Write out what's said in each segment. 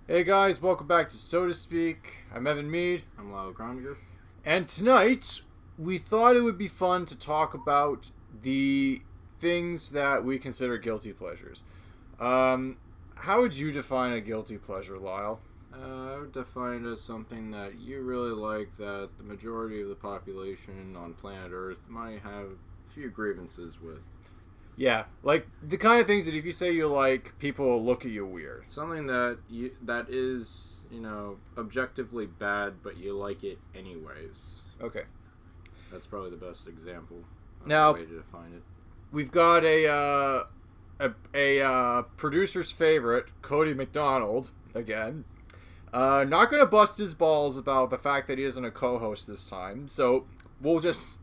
Hey guys, welcome back to So to Speak. I'm Evan Mead. I'm Lyle. And tonight, we thought it would be fun to talk about the things that we consider guilty pleasures. How would you define a guilty pleasure, Lyle? I would define it as something that you really like that the majority of the population on planet Earth might have a few grievances with. Yeah, like the kind of things that if you say you like, people will look at you weird. Something that is, objectively bad, but you like it anyways. Okay. That's probably the best example of now, the way to define it. We've got a producer's favorite, Cody McDonald, again. Not going to bust his balls about the fact that he isn't a co-host this time, so we'll just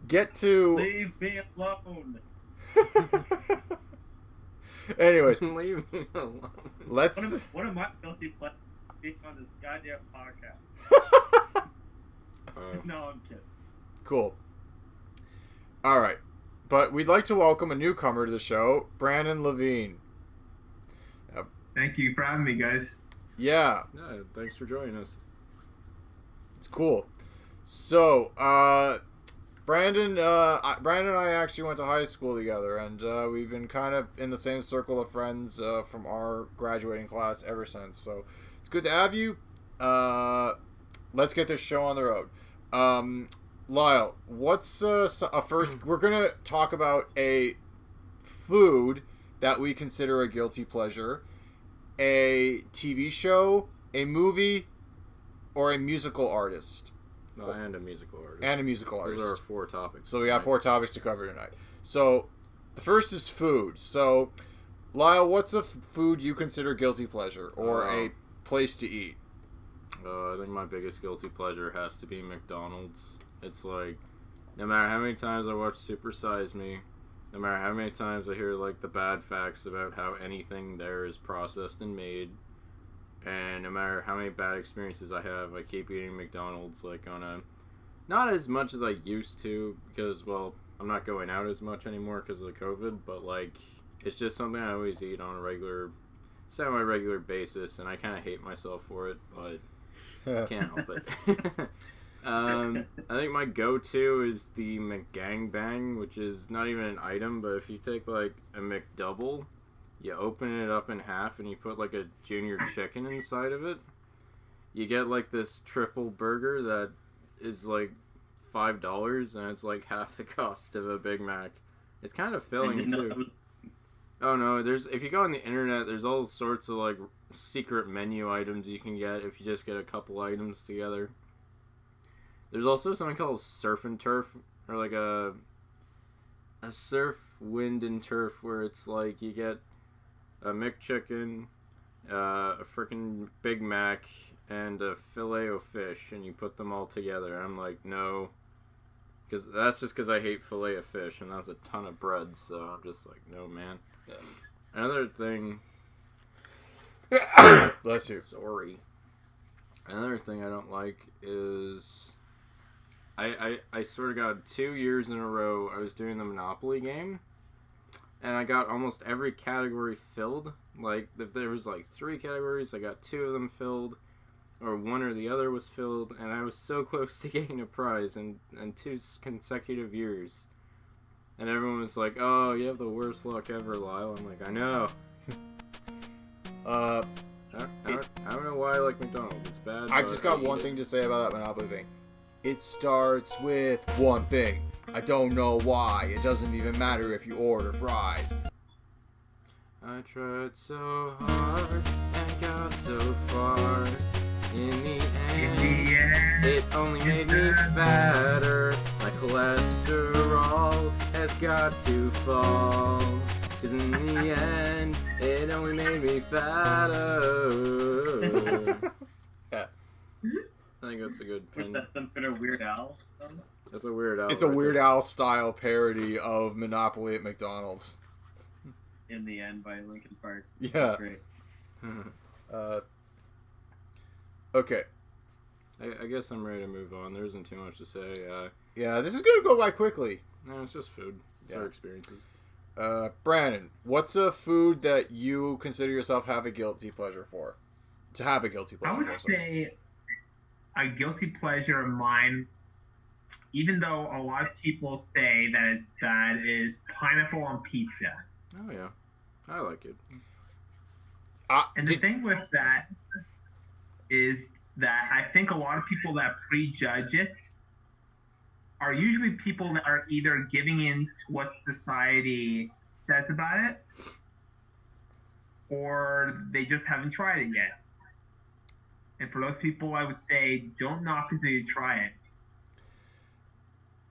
get to... Leave me alone! Anyways, Leave me alone. Let's... One of my guilty pleasures being on this goddamn podcast. No, I'm kidding. Cool. Alright. But we'd like to welcome a newcomer to the show, Brandon Levine. Thank you for having me, guys. Yeah. Yeah, thanks for joining us. It's cool. So, Brandon and I actually went to high school together, and we've been kind of in the same circle of friends from our graduating class ever since. So, it's good to have you. Let's get this show on the road. Lyle, what's a first... We're going to talk about a food that we consider a guilty pleasure, a TV show, a movie, or a musical artist. No, and a musical artist. And a musical artist. Those are our 4 topics. So we have 4 topics to cover tonight. So the first is food. So, Lyle, what's a food you consider guilty pleasure or a place to eat? I think my biggest guilty pleasure has to be McDonald's. It's like, no matter how many times I watch Super Size Me, no matter how many times I hear like the bad facts about how anything there is processed and made, and no matter how many bad experiences I have, I keep eating McDonald's like on a, not as much as I used to because, well, I'm not going out as much anymore because of the COVID, but like, it's just something I always eat on a regular, semi-regular basis, and I kind of hate myself for it, but can't help it. I think my go-to is the McGangbang, which is not even an item, but if you take like a McDouble, you open it up in half and you put like a junior chicken inside of it, you get like this triple burger that is like $5 and it's like half the cost of a Big Mac. It's kind of filling too. Oh no, if you go on the internet, there's all sorts of like secret menu items you can get if you just get a couple items together. There's also something called surf and turf, or like a surf, wind, and turf, where it's like you get a McChicken, a freaking Big Mac, and a filet o fish, and you put them all together. And I'm like, no, that's just because I hate filet of fish, and that's a ton of bread. So I'm just like, no, man. Yeah. Another thing. Bless you. Sorry. Another thing I don't like is I sort of got 2 years in a row I was doing the Monopoly game, and I got almost every category filled. Like, if there was like 3 categories, I got 2 of them filled, or one or the other was filled, and I was so close to getting a prize in 2 consecutive years. And everyone was like, oh, you have the worst luck ever, Lyle. I'm like, I know. I don't know why I like McDonald's. It's bad. I've just got one thing to say about that Monopoly thing. It starts with one thing. I don't know why. It doesn't even matter if you order fries. I tried so hard and got so far. In the end, it only made me fatter. My cholesterol has got to fall. 'Cause in the end, it only made me fatter. Yeah. I think that's a good pin. That's some kind of Weird Al stuff? That's a Weird Al. It's a Weird Al style parody of Monopoly at McDonald's. In the End by Linkin Park. Yeah. Great. Okay. I guess I'm ready to move on. There isn't too much to say. Yeah, this is gonna go by quickly. No, it's just food. It's our experiences. Brandon, what's a food that you consider yourself have a guilty pleasure for? To have a guilty pleasure. I would say a guilty pleasure of mine, even though a lot of people say that it's bad, is pineapple on pizza. Oh yeah, I like it. And the thing with that is that I think a lot of people that prejudge it are usually people that are either giving in to what society says about it, or they just haven't tried it yet. And for those people, I would say, don't knock until you try it.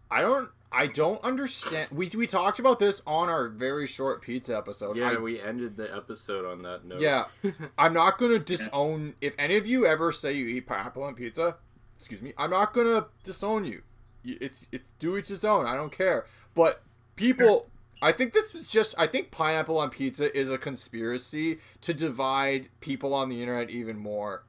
I don't understand. We talked about this on our very short pizza episode. Yeah, we ended the episode on that note. Yeah. I'm not going to disown... If any of you ever say you eat pineapple on pizza, excuse me, I'm not going to disown you. It's do each his own. I don't care. But people... I think this was just... I think pineapple on pizza is a conspiracy to divide people on the internet even more.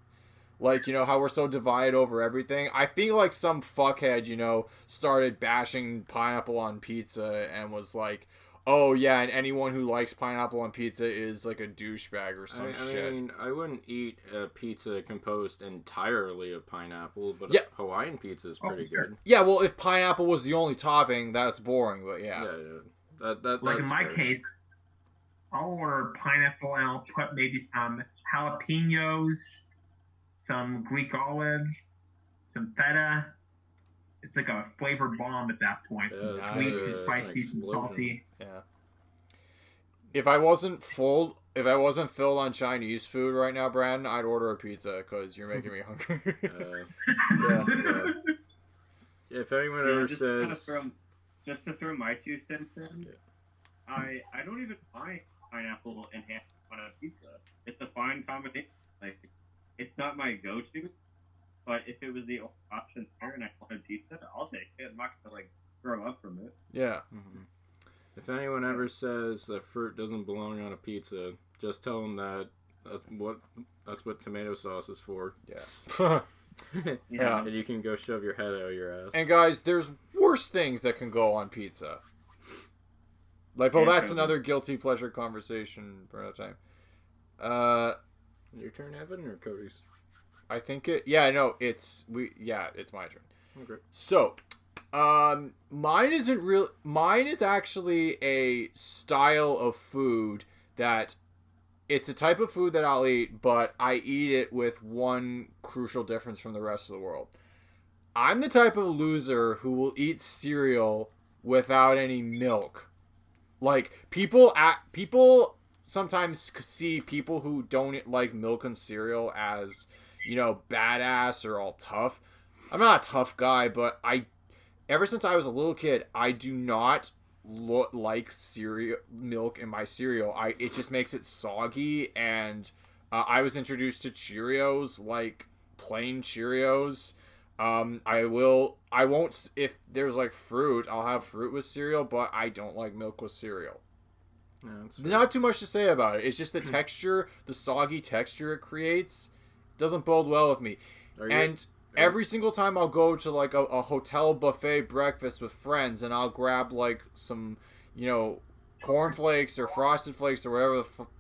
Like, you know, how we're so divided over everything. I feel like some fuckhead, you know, started bashing pineapple on pizza and was like, oh, yeah, and anyone who likes pineapple on pizza is like a douchebag or some shit. I mean, I wouldn't eat a pizza composed entirely of pineapple, but Hawaiian pizza is pretty good. Yeah, well, if pineapple was the only topping, that's boring, but yeah. Like in my case, I'll order pineapple and I'll put maybe some jalapenos, some Greek olives, some feta. It's like a flavor bomb at that point. Some sweet, some spicy, some salty. Yeah. If I wasn't filled on Chinese food right now, Brandon, I'd order a pizza because you're making me hungry. If anyone ever says... Just to throw my 2 cents in, I don't even mind pineapple and ham on a pizza. It's a fine combination. Like, it's not my go-to, but if it was the option there and I wanted pizza, I'll take it. I'm not gonna throw up from it. Yeah. Mm-hmm. If anyone ever says that fruit doesn't belong on a pizza, just tell them that that's what tomato sauce is for. Yeah. Yeah. And you can go shove your head out of your ass. And guys, there's worse things that can go on pizza. That's another guilty pleasure conversation for another time. Your turn, Evan, or Cody's? I think it. Yeah, no, it's my turn. Okay. So, mine isn't real. Mine is actually a style of food that it's a type of food that I'll eat, but I eat it with one crucial difference from the rest of the world. I'm the type of loser who will eat cereal without any milk. Like people sometimes see people who don't like milk and cereal as, you know, badass or all tough. I'm not a tough guy, but ever since I was a little kid, I do not like cereal milk in my cereal. It just makes it soggy, and I was introduced to Cheerios, like plain Cheerios. I won't, if there's fruit, I'll have fruit with cereal, but I don't like milk with cereal. Yeah, not too much to say about it. It's just the texture, the soggy texture it creates, doesn't bode well with me. Every single time I'll go to a hotel buffet breakfast with friends, and I'll grab some, you know, cornflakes or frosted flakes or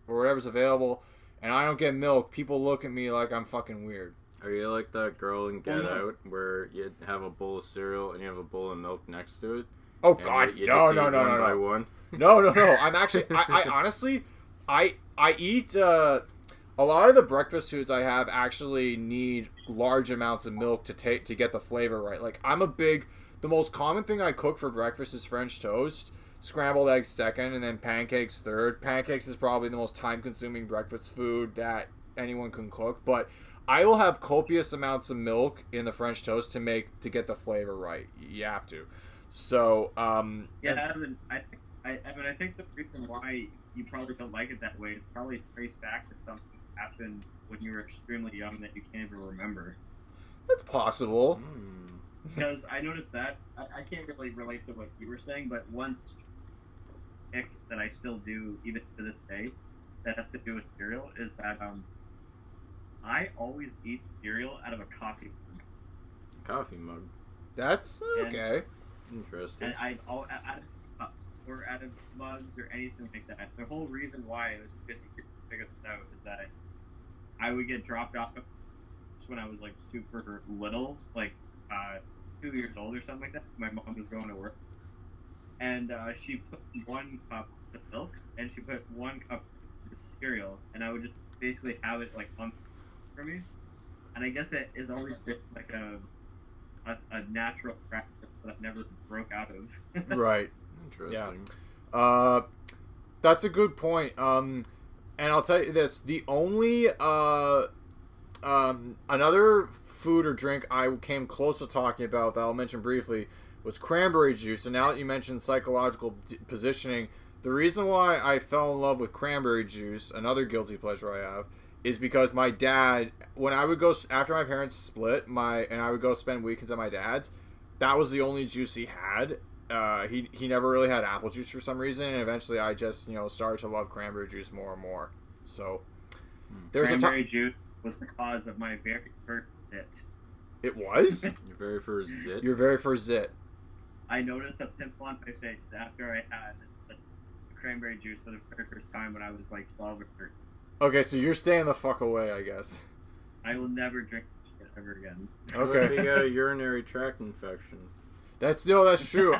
whatever's available, and I don't get milk, people look at me like I'm fucking weird. Are you like that girl in Get Out where you have a bowl of cereal and you have a bowl of milk next to it? Oh God, no. No. I'm actually, I honestly, I eat, a lot of the breakfast foods I have actually need large amounts of milk to get the flavor right. The most common thing I cook for breakfast is French toast, scrambled eggs second, and then pancakes third. Pancakes is probably the most time-consuming breakfast food that anyone can cook, but I will have copious amounts of milk in the French toast to get the flavor right. You have to. So, Evan, I think the reason why you probably don't like it that way is probably traced back to something that happened when you were extremely young that you can't even remember. That's possible. Because I noticed that I can't really relate to what you were saying, but one ick that I still do even to this day that has to do with cereal is that I always eat cereal out of a coffee mug. Coffee mug. That's okay. Interesting. And out of cups or out of mugs or anything like that. The whole reason why it was because you could figure this out is that I would get dropped off when I was like super little, like 2 years old or something like that. My mom was going to work, and she put 1 cup of milk and she put 1 cup of cereal, and I would just basically have it like on for me. And I guess it has always been like a natural practice that I've never broke out of. Right. Interesting. Yeah. That's a good point. And I'll tell you this: the only another food or drink I came close to talking about that I'll mention briefly was cranberry juice. And now that you mentioned psychological positioning, the reason why I fell in love with cranberry juice, another guilty pleasure I have, is because my dad, when I would go after my parents split, and I would go spend weekends at my dad's, that was the only juice he had. He never really had apple juice for some reason, and eventually I just started to love cranberry juice more and more. So there's cranberry juice was the cause of my very first zit. It was Your very first zit. Your very first zit. I noticed a pimple on my face after I had the cranberry juice for the very first time when I was like 12 or 13. Okay, so you're staying the fuck away, I guess. I will never drink shit ever again. What if Okay. you got a urinary tract infection? That's true.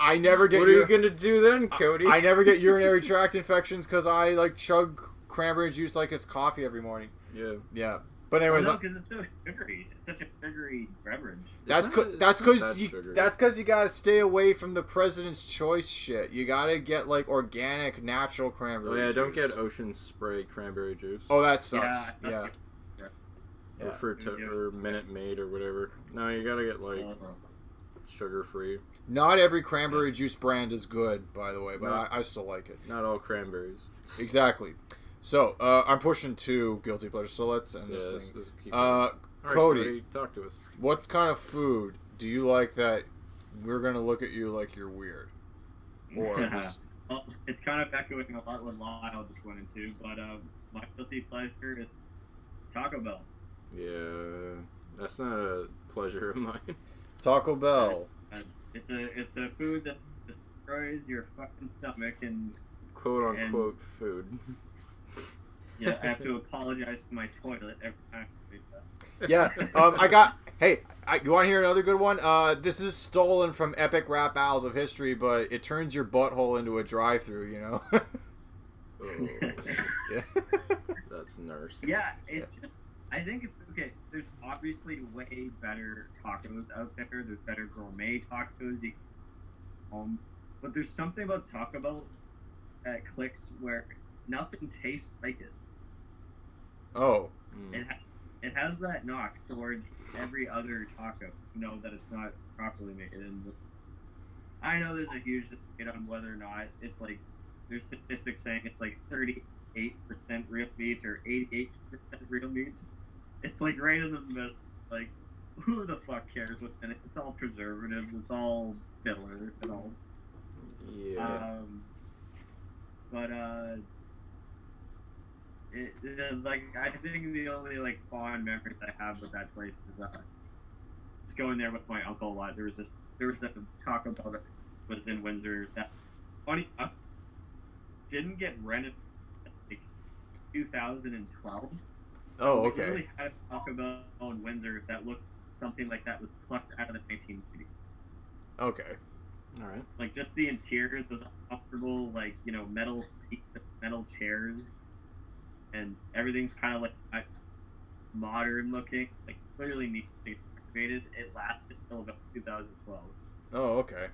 I never get. What are you gonna do then, Cody? I never get urinary tract infections because I like chug cranberry juice like it's coffee every morning. Yeah. Yeah. But anyways, No, because it's so sugary. It's such a sugary beverage. that's because you gotta stay away from the President's Choice shit. You gotta get like organic, natural cranberry. Oh yeah, juice. don't get Ocean Spray cranberry juice. Oh, that sucks. Yeah. Yeah. Or Minute Maid or whatever. No, you gotta get like sugar free. Not every cranberry juice brand is good, by the way, but No. I still like it. Not all cranberries. Exactly. So I'm pushing 2 guilty pleasures. So let's end this thing. Let's keep going. Cody, talk to us. what kind of food do you like that we're gonna look at you like you're weird? Or just... Well, it's kind of echoing a lot what Lyle just went into, but my guilty pleasure is Taco Bell. Yeah, that's not a pleasure of mine. Taco Bell. It's a food that destroys your fucking stomach, and Quote unquote food. yeah, I have to apologize to my toilet every time I do that. Yeah, you want to hear another good one? This is stolen from epic rap battles of history, but it turns your butthole into a drive-through, you know? Oh, Yeah. that's nasty. Yeah, it's just, I think it's okay. There's obviously way better tacos out there. There's better gourmet tacos you can but there's something about Taco Bell that clicks where nothing tastes like it. Oh. It has that knock towards every other taco, that it's not properly made. And I know there's a huge debate on whether or not it's like, there's statistics saying it's like 38% real meat or 88% real meat. It's like right in the middle. Like, who the fuck cares what's in it? It's all preservatives. It's all filler and all. Yeah. Like, I think the only like fond memories I have with that place is just going there with my uncle a lot. There was a Taco Bell that was in Windsor that, funny enough, didn't get renovated like 2012. Oh, We okay. literally had a Taco Bell in Windsor that looked something like that was plucked out of the 1980s. Okay. All right. Like, just the interior, those comfortable, like, metal seats, metal chairs, and everything's kind of like modern looking, like clearly needs to be renovated. It lasted until about 2012. Oh, okay.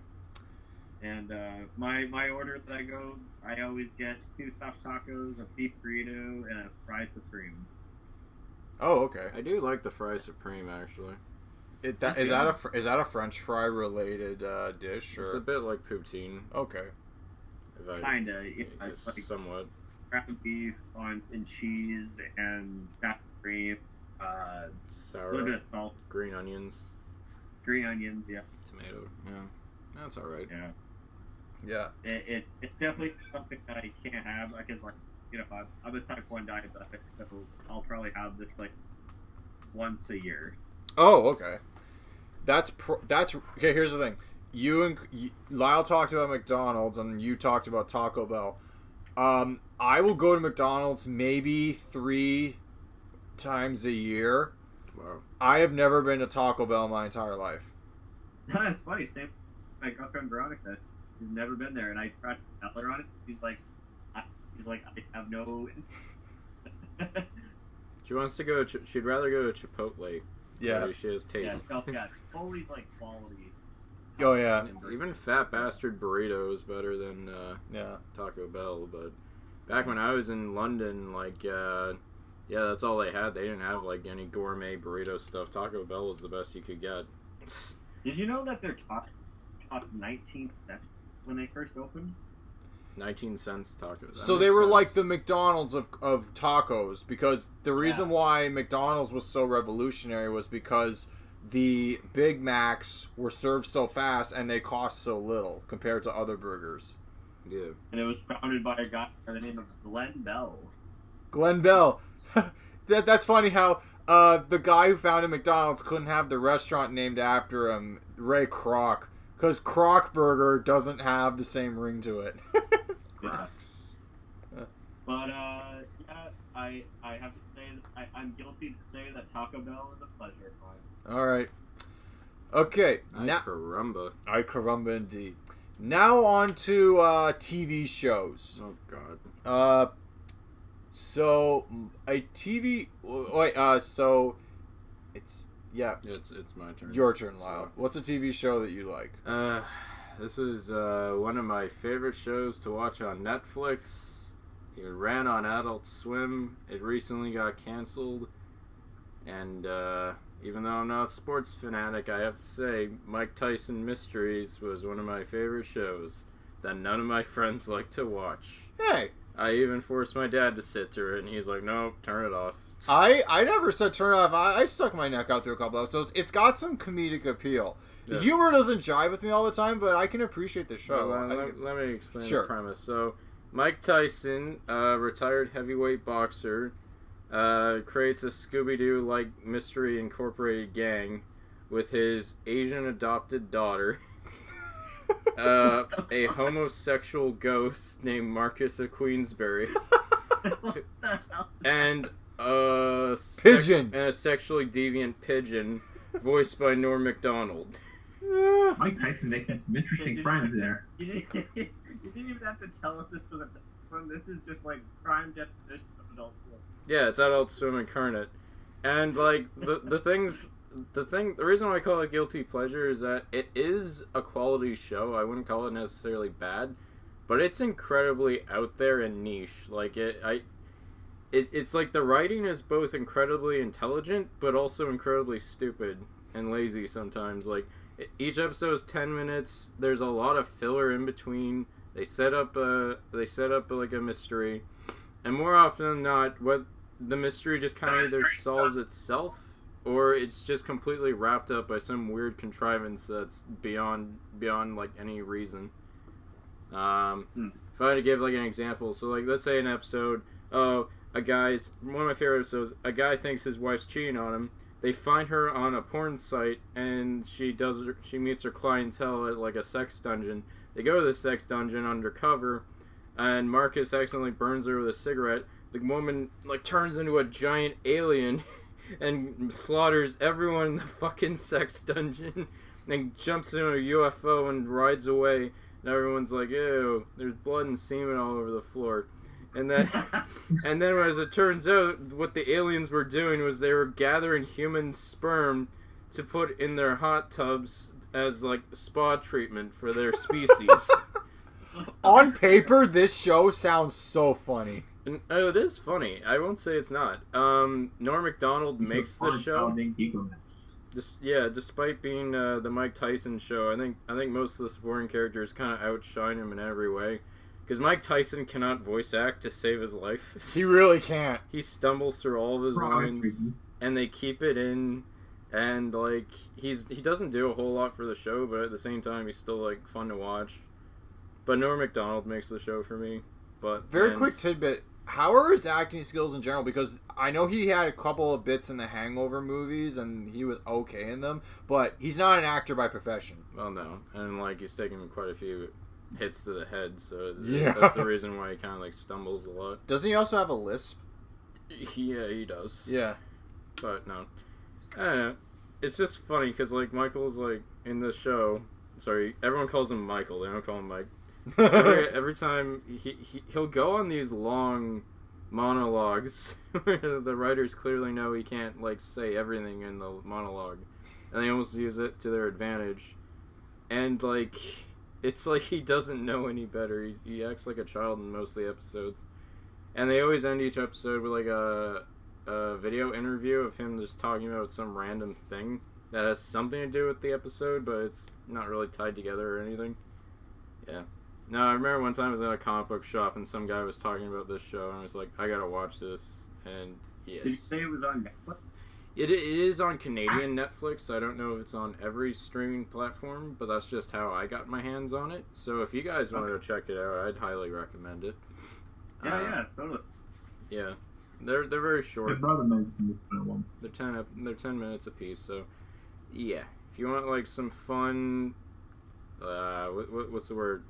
And my order that I always get 2 stuffed tacos, a beef burrito, and a fry supreme. Oh, okay. I do like the fry supreme actually. Is that a French fry related dish or? It's a bit like poutine. Okay. Kinda, It's like somewhat. ground beef and cheese and sour cream, Sour. a little bit of salt, Green onions. green onions, yeah. Tomato. Yeah. That's all right. Yeah. Yeah. It's definitely something that I can't have because, like, I'm a type 1 diabetic, so I'll probably have this like once a year. Oh, okay. that's okay. Here's the thing. Lyle talked about McDonald's and you talked about Taco Bell. I will go to McDonald's maybe 3 times a year. Wow. I have never been to Taco Bell my entire life. That's funny. Same. My girlfriend Veronica, she's never been there, and I tried to tell her on it. She's like, I have no. She wants to go. She'd rather go to Chipotle. Yeah. She has taste. Yeah. Totally like quality. Oh yeah. Even Fat Bastard Burrito is better than Taco Bell. But back when I was in London, like that's all they had. They didn't have like any gourmet burrito stuff. Taco Bell was the best you could get. Did you know that their top cost 19 cents when they first opened? 19 cents tacos. So they were like the McDonald's of tacos, because the reason why McDonald's was so revolutionary was because the Big Macs were served so fast and they cost so little compared to other burgers. Yeah. And it was founded by a guy by the name of Glenn Bell. Glenn Bell. That's funny how the guy who founded McDonald's couldn't have the restaurant named after him, Ray Kroc, because Kroc Burger doesn't have the same ring to it. Crocs. But I have to say that I'm guilty to say that Taco Bell is a pleasure of mine. All right. Okay. Caramba. Ay caramba indeed. Now on to TV shows. Oh God. So a TV. Wait. So it's It's my turn. your turn, Lyle. What's a TV show that you like? This is one of my favorite shows to watch on Netflix. It ran on Adult Swim. It recently got canceled. And even though I'm not a sports fanatic, I have to say Mike Tyson Mysteries was one of my favorite shows that none of my friends like to watch. Hey. I even forced my dad to sit through it, and he's like, "Nope, turn it off." I never said turn it off. I stuck my neck out through a couple episodes. It's got some comedic appeal. Yeah. The humor doesn't jive with me all the time, but I can appreciate the show. Well, let me explain the premise. So, Mike Tyson, retired heavyweight boxer, creates a Scooby-Doo-like Mystery Incorporated gang with his Asian adopted daughter, a homosexual ghost named Marcus of Queensberry, and a sexually deviant pigeon voiced by Norm Macdonald. Mike Tyson making some interesting friends there. You didn't even have to tell us this was a film. This is just like prime definition of Adult Swim. Yeah, it's Adult Swim incarnate. And like the reason why I call it guilty pleasure is that it is a quality show. I wouldn't call it necessarily bad, but it's incredibly out there and niche. Like it's like the writing is both incredibly intelligent but also incredibly stupid and lazy sometimes. Like each episode is 10 minutes. There's a lot of filler in between. They set up like a mystery, and more often than not, what the mystery just kind of either solves itself or it's just completely wrapped up by some weird contrivance that's beyond like any reason. If I had to give like an example, so like let's say an episode, one of my favorite episodes, a guy thinks his wife's cheating on him. They find her on a porn site, and she meets her clientele at like a sex dungeon. They go to the sex dungeon undercover, and Marcus accidentally burns her with a cigarette. The woman like turns into a giant alien and slaughters everyone in the fucking sex dungeon, and jumps into a UFO and rides away. And everyone's like, "Ew, there's blood and semen all over the floor." And then, as it turns out, what the aliens were doing was they were gathering human sperm to put in their hot tubs as like spa treatment for their species. On paper, this show sounds so funny. And, it is funny. I won't say it's not. Norm Macdonald makes the show. Despite being the Mike Tyson show, I think most of the supporting characters kind of outshine him in every way. Because Mike Tyson cannot voice act to save his life. He really can't. He stumbles through all of his lines, and they keep it in. And like he doesn't do a whole lot for the show, but at the same time, he's still like fun to watch. But Norm Macdonald makes the show for me. But very quick tidbit. how are his acting skills in general? Because I know he had a couple of bits in the Hangover movies, and he was okay in them, but he's not an actor by profession. Well, no. And, like, he's taken quite a few hits to the head, so yeah. That's the reason why he kind of, like, stumbles a lot. Doesn't he also have a lisp? Yeah, he does. Yeah. But, no. I don't know. It's just funny, because, like, Michael's, like, in the show... Sorry, everyone calls him Michael. They don't call him Mike. Every time he'll go on these long monologues where the writers clearly know he can't like say everything in the monologue, and they almost use it to their advantage. And like it's like he doesn't know any better. He acts like a child in most of the episodes, and they always end each episode with like a video interview of him just talking about some random thing that has something to do with the episode, but it's not really tied together or anything. Yeah. No, I remember one time I was at a comic book shop and some guy was talking about this show, and I was like, I gotta watch this. And yes. Did you say it was on Netflix? It is on Canadian Netflix. I don't know if it's on every streaming platform, but that's just how I got my hands on it. So if you guys want to check it out, I'd highly recommend it. Yeah, totally. Yeah. They're very short. My brother mentioned this one. They're 10 minutes apiece, so yeah. If you want like some fun what's the word?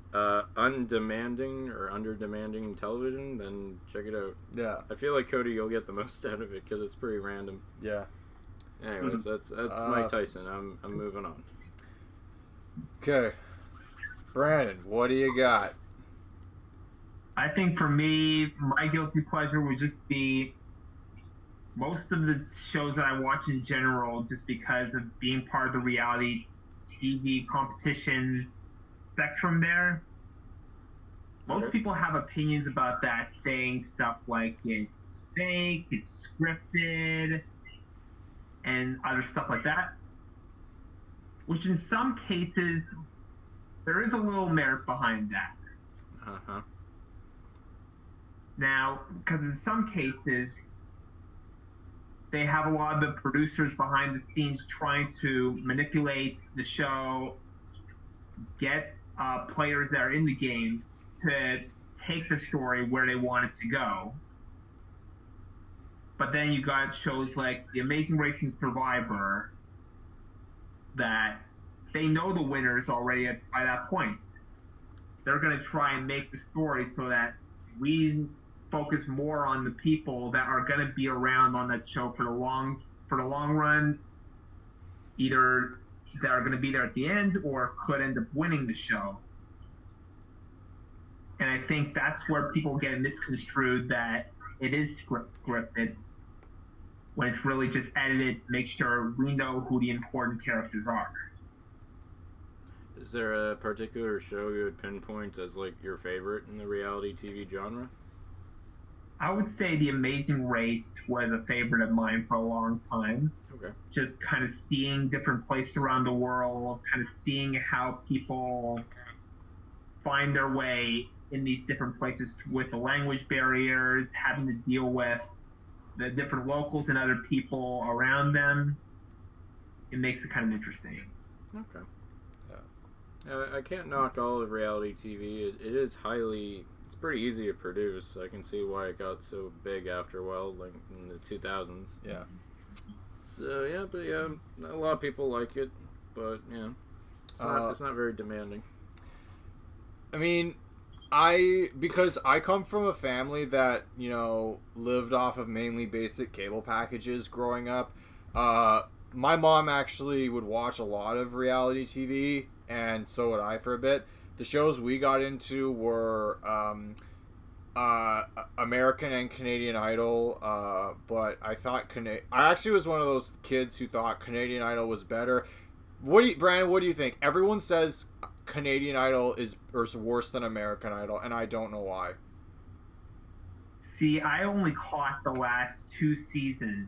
Undemanding or under-demanding television, then check it out. Yeah. I feel like, Cody, you'll get the most out of it because it's pretty random. Yeah. Anyways, that's Mike Tyson. I'm moving on. Okay. Brandon, what do you got? I think for me, my guilty pleasure would just be most of the shows that I watch in general, just because of being part of the reality TV competition spectrum there. Most people have opinions about that, saying stuff like it's fake, it's scripted, and other stuff like that. Which in some cases, there is a little merit behind that. Uh-huh. Now, because in some cases, they have a lot of the producers behind the scenes trying to manipulate the show, get players that are in the game to take the story where they want it to go. But then you got shows like The Amazing Race and Survivor that they know the winners already by that point. They're going to try and make the story so that we focus more on the people that are going to be around on that show for the long run, either that are going to be there at the end or could end up winning the show. And I think that's where people get misconstrued that it is scripted when it's really just edited to make sure we know who the important characters are. Is there a particular show you would pinpoint as like your favorite in the reality TV genre? I would say The Amazing Race was a favorite of mine for a long time. Okay. Just kind of seeing different places around the world, kind of seeing how people find their way in these different places with the language barriers, having to deal with the different locals and other people around them. It makes it kind of interesting. Okay. I can't knock all of reality TV. It is highly... It's pretty easy to produce. I can see why it got so big after a while, like in the 2000s. Yeah. So, yeah, but yeah, a lot of people like it, but, yeah, it's not very demanding. I mean, because I come from a family that, lived off of mainly basic cable packages growing up, my mom actually would watch a lot of reality TV, and so would I for a bit. The shows we got into were American and Canadian Idol, but I thought I actually was one of those kids who thought Canadian Idol was better. Brandon, what do you think? Everyone says Canadian Idol is worse than American Idol, and I don't know why. See, I only caught the last 2 seasons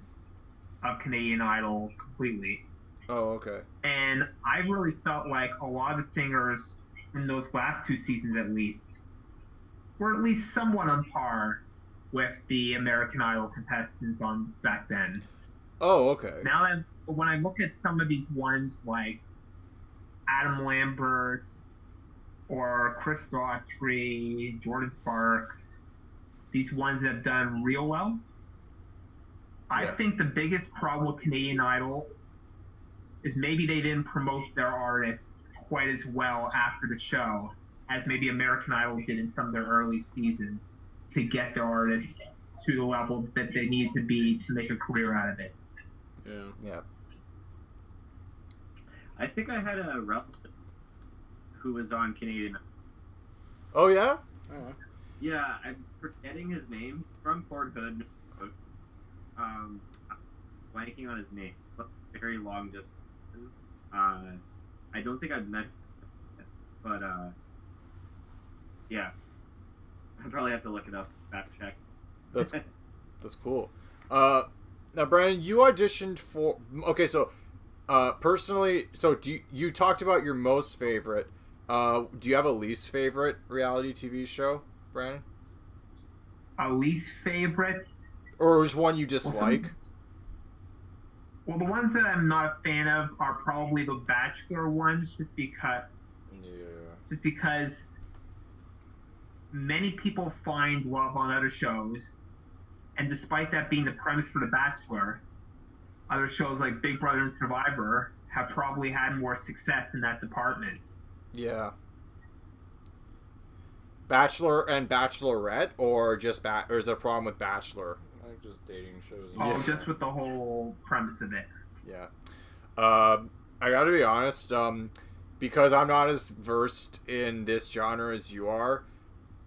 of Canadian Idol completely. Oh, okay. And I really felt like a lot of the singers in those last 2 seasons at least were at least somewhat on par with the American Idol contestants on back then. Oh, okay. Now that when I look at some of these ones like Adam Lambert or Chris Daughtry, Jordan Sparks, these ones that have done real well. I think the biggest problem with Canadian Idol is maybe they didn't promote their artists quite as well after the show as maybe American Idol did in some of their early seasons to get their artists to the level that they need to be to make a career out of it. Yeah. I think I had a relative who was on Canadian. Oh yeah. Yeah, I'm forgetting his name. From Port Hood. I'm blanking on his name. Very long distance. I don't think I've met him, but yeah. I probably have to look it up. Fact check. That's cool. Now, Brandon, you auditioned for. Okay, so personally, so you talked about your most favorite. Do you have a least favorite reality TV show, Brandon? A least favorite, or is one you dislike? Well, the ones that I'm not a fan of are probably the Bachelor ones, just because many people find love on other shows, and despite that being the premise for The Bachelor, other shows like Big Brother and Survivor have probably had more success in that department. Yeah. Bachelor and Bachelorette, or just or is there a problem with Bachelor? Like just dating shows. Just with the whole premise of it. Yeah. I gotta be honest, because I'm not as versed in this genre as you are,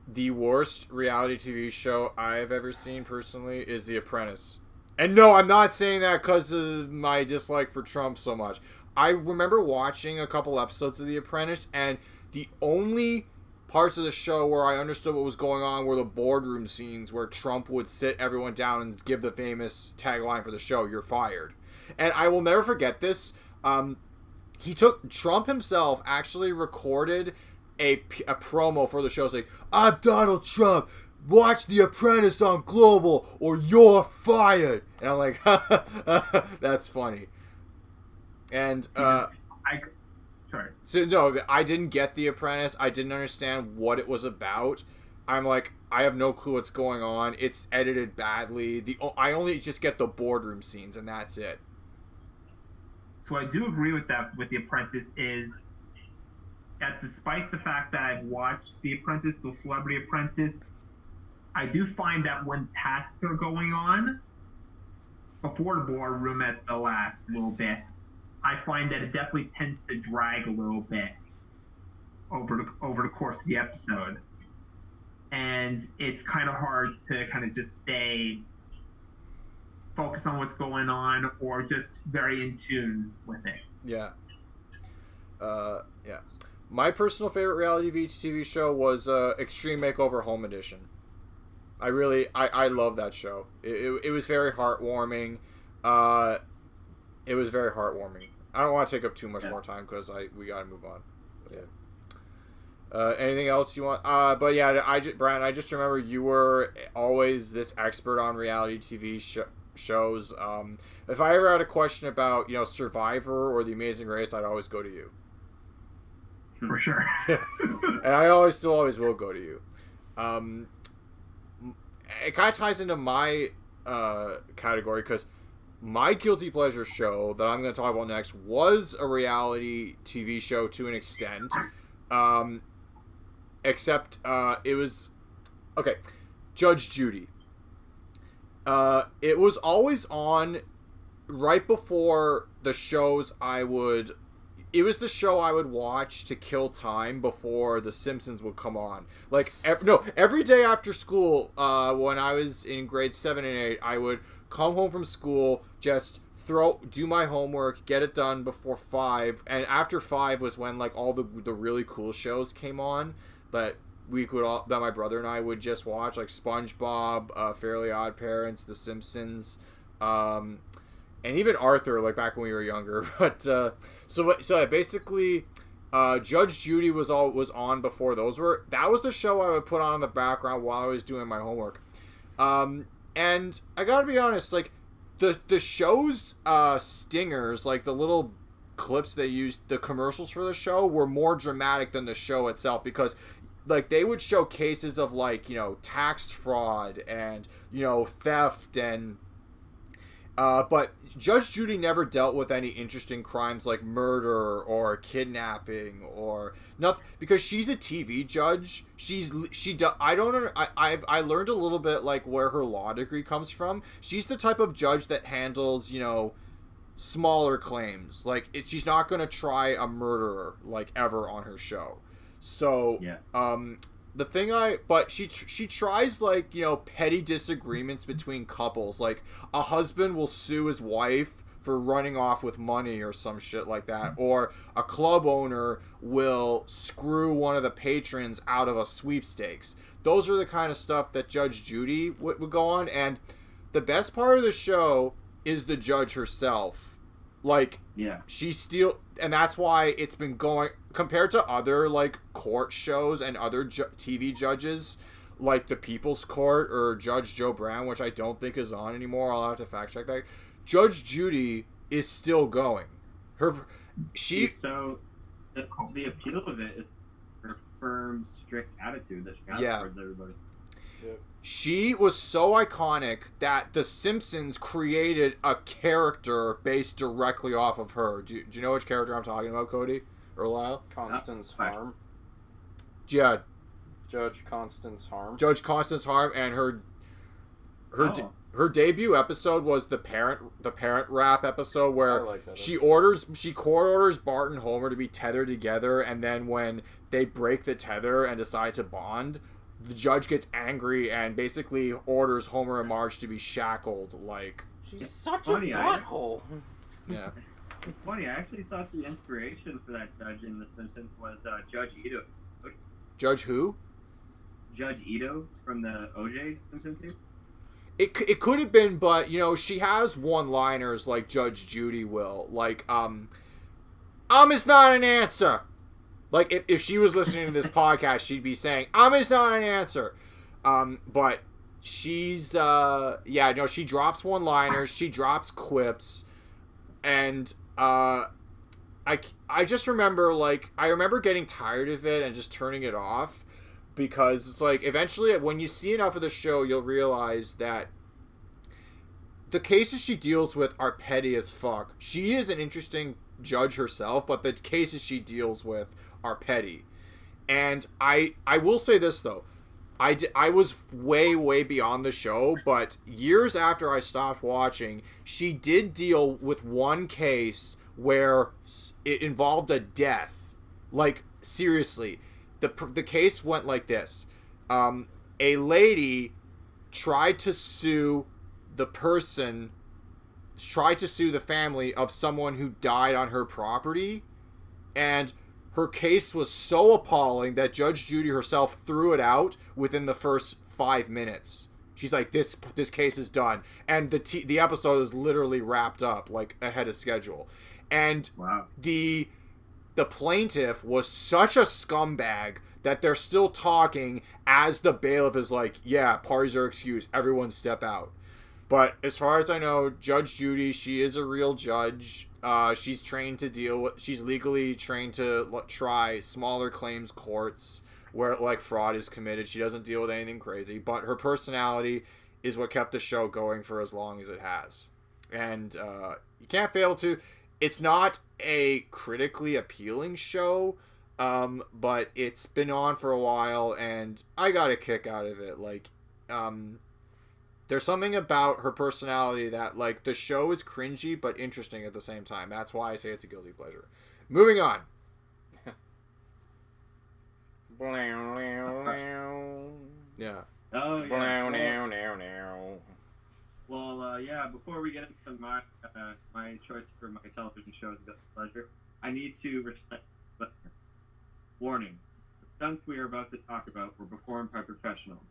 the worst reality TV show I've ever seen personally is The Apprentice. And no, I'm not saying that because of my dislike for Trump so much. I remember watching a couple episodes of The Apprentice, and the only parts of the show where I understood what was going on were the boardroom scenes where Trump would sit everyone down and give the famous tagline for the show, "You're fired." And I will never forget this. Trump himself actually recorded a promo for the show saying, "I'm Donald Trump. Watch The Apprentice on Global or you're fired." And I'm like, that's funny. And sorry. So no, I didn't get The Apprentice. I didn't understand what it was about. I'm like, I have no clue what's going on. It's edited badly. I only just get the boardroom scenes, and that's it. So I do agree with that. With The Apprentice, is that despite the fact that I've watched The Apprentice, the Celebrity Apprentice, I do find that when tasks are going on before the boardroom at the last little bit, I find that it definitely tends to drag a little bit over the course of the episode. And it's kind of hard to kind of just stay focused on what's going on or just very in tune with it. Yeah. Yeah. My personal favorite reality TV show was Extreme Makeover Home Edition. I love that show. It was very heartwarming. It was very heartwarming. I don't want to take up too much more time because we gotta move on. Yeah. Anything else you want? But yeah, Brian, I just remember you were always this expert on reality TV shows. If I ever had a question about Survivor or The Amazing Race, I'd always go to you. For sure. And I still always will go to you. It kind of ties into my category because my guilty pleasure show that I'm going to talk about next was a reality TV show to an extent. Except it was... Okay. Judge Judy. It was always on right before the shows it was the show I would watch to kill time before The Simpsons would come on. Like, every day after school, when I was in grades 7 and 8, I would come home from school, just do my homework, get it done before 5, and after 5 was when, like, all the really cool shows came on that that my brother and I would just watch, like SpongeBob, Fairly Odd Parents, The Simpsons, and even Arthur, like back when we were younger. But so basically, Judge Judy was on before those were. That was the show I would put on in the background while I was doing my homework. And I gotta be honest, like the show's stingers, like the little clips they used, the commercials for the show were more dramatic than the show itself, because like they would show cases of like, you know, tax fraud and, you know, theft and but Judge Judy never dealt with any interesting crimes like murder or kidnapping or nothing, because she's a TV judge. I learned a little bit like where her law degree comes from. She's the type of judge that handles, you know, smaller claims. Like she's not going to try a murderer like ever on her show. So, yeah. But she tries like, you know, petty disagreements between couples. Like a husband will sue his wife for running off with money or some shit like that, or a club owner will screw one of the patrons out of a sweepstakes. Those are the kind of stuff that Judge Judy would go on, and the best part of the show is the judge herself. Like, yeah, she's still, and that's why it's been going, compared to other, like, court shows and other TV judges, like The People's Court or Judge Joe Brown, which I don't think is on anymore. I'll have to fact check that. Judge Judy is still going. So, the appeal of it is her firm, strict attitude that she has towards everybody. Yep. She was so iconic that The Simpsons created a character based directly off of her. Do you know which character I'm talking about, Cody or Lyle? Constance Harm. Yeah. Judge Constance Harm. Judge Constance Harm, and her debut episode was the parent rap episode where she court orders Bart and Homer to be tethered together, and then when they break the tether and decide to bond, the judge gets angry and basically orders Homer and Marge to be shackled. Like, she's such a butthole. Yeah. It's funny. I actually thought the inspiration for that judge in The Simpsons was Judge Ito. Judge who? Judge Ito from the OJ Simpsons tape. It could have been, but you know, she has one-liners like Judge Judy will. Like, is not an answer. Like, if she was listening to this podcast, she'd be saying, is not an answer. But she's, she drops one-liners, she drops quips, and, I just remember, like, I remember getting tired of it and just turning it off, because it's like, eventually, when you see enough of the show, you'll realize that the cases she deals with are petty as fuck. She is an interesting judge herself, but the cases she deals with are petty. And I will say this though, I was way beyond the show, but years after I stopped watching, she did deal with one case where it involved a death. Like, seriously, the case went like this. A lady tried to sue the family of someone who died on her property, and her case was so appalling that Judge Judy herself threw it out within the first 5 minutes. She's like, this case is done, and the episode is literally wrapped up like ahead of schedule. And wow. The plaintiff was such a scumbag that they're still talking as the bailiff is like, yeah, parties are excused, everyone step out. But as far as I know, Judge Judy, she is a real judge. She's legally trained to try smaller claims courts where like fraud is committed. She doesn't deal with anything crazy, but her personality is what kept the show going for as long as it has. And you can't fail to. It's not a critically appealing show, but it's been on for a while, and I got a kick out of it. Like, there's something about her personality that, like, the show is cringy but interesting at the same time. That's why I say it's a guilty pleasure. Moving on. Yeah. Oh, yeah. Well, before we get into my choice for my television show as a guilty pleasure, I need to respect the warning. The stunts we are about to talk about were performed by professionals.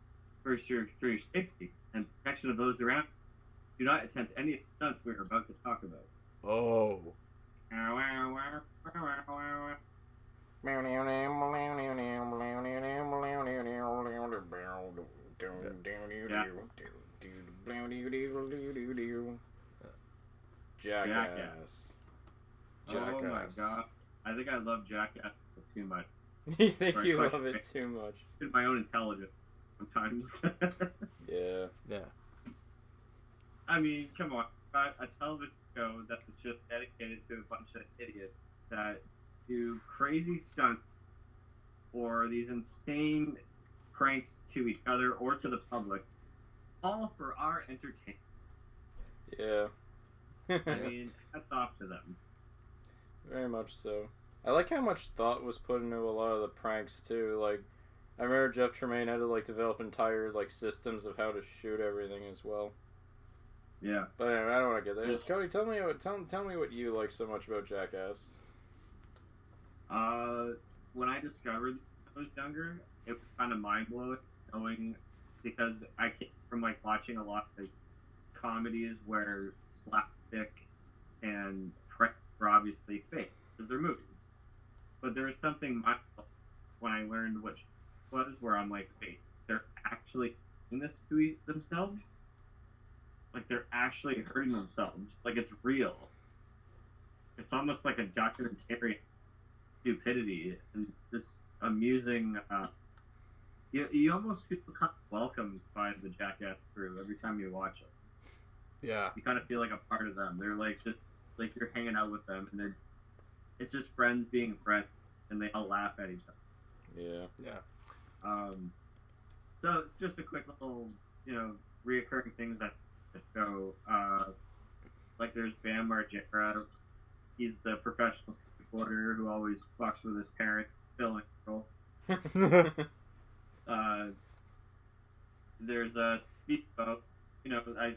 For your safety and protection of those around, do not attempt any of the stunts we are about to talk about. Oh. Jackass. Oh my god. I think I love Jackass too much. You think you love it too much? In my own intelligence, sometimes. Yeah. I mean, come on. Got a television show that is just dedicated to a bunch of idiots that do crazy stunts or these insane pranks to each other or to the public, all for our entertainment. Yeah. I mean, hats off to them. Very much so. I like how much thought was put into a lot of the pranks too. Like, I remember Jeff Tremaine had to like develop entire like systems of how to shoot everything as well. Yeah. But anyway, I don't want to get there. Cody, tell me what you like so much about Jackass. When I discovered I was younger, it was kind of mind blowing, knowing because I came from like watching a lot of comedies where slapstick and pranks were obviously fake because they're movies. But there was something when I learned what it was, where I'm like, wait, they're actually doing this to themselves? Like, they're actually hurting themselves. Like, it's real. It's almost like a documentary stupidity and this amusing. You almost feel kind of welcomed by the Jackass crew every time you watch it. Yeah. You kind of feel like a part of them. They're like just like you're hanging out with them, and it's just friends being friends, and they all laugh at each other. Yeah. So it's just a quick little, reoccurring things that show. Like there's Bam Margera. He's the professional skateboarder who always fucks with his parents, filling role. There's a speedboat.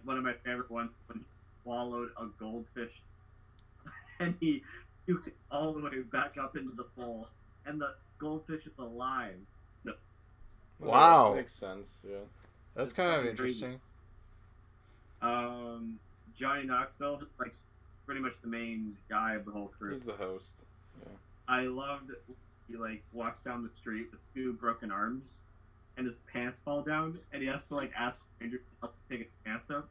One of my favorite ones when he swallowed a goldfish and he puked it all the way back up into the pool, and the goldfish is alive. So, wow. That makes sense. Yeah. That's kind of interesting. Johnny Knoxville, like pretty much the main guy of the whole crew. He's the host. Yeah. I loved he like walks down the street with two broken arms, and his pants fall down, and he has to like ask strangers to help take his pants up.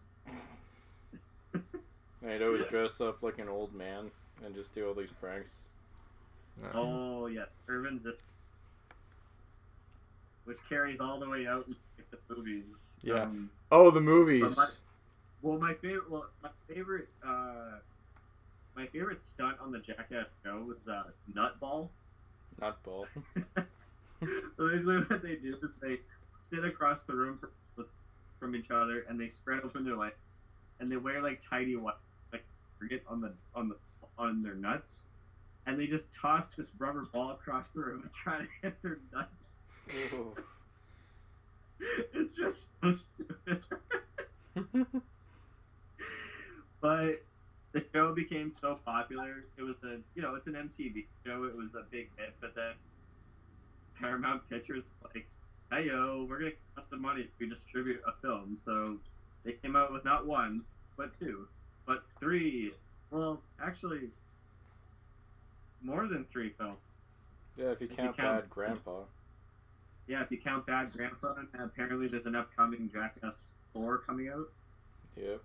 And he'd always dress up like an old man and just do all these pranks. Oh yeah, Irvin's this, which carries all the way out into the movies. Yeah. The movies. My favorite stunt on the Jackass show was Nutball. Nutball. So basically what they do is they sit across the room from each other, and they spread open their legs, and they wear like tidy white like on their nuts, and they just toss this rubber ball across the room and try to hit their nuts. It's just so stupid. But the show became so popular. It was it's an MTV show. It was a big hit. But then Paramount Pictures was like, hey yo, we're gonna cut the money if we distribute a film. So they came out with not one, but two, but three. Well, actually, more than 3 films. Yeah, if you count Bad Grandpa. Yeah, if you count Bad Grandpa, and apparently there's an upcoming Jackass 4 coming out. Yep.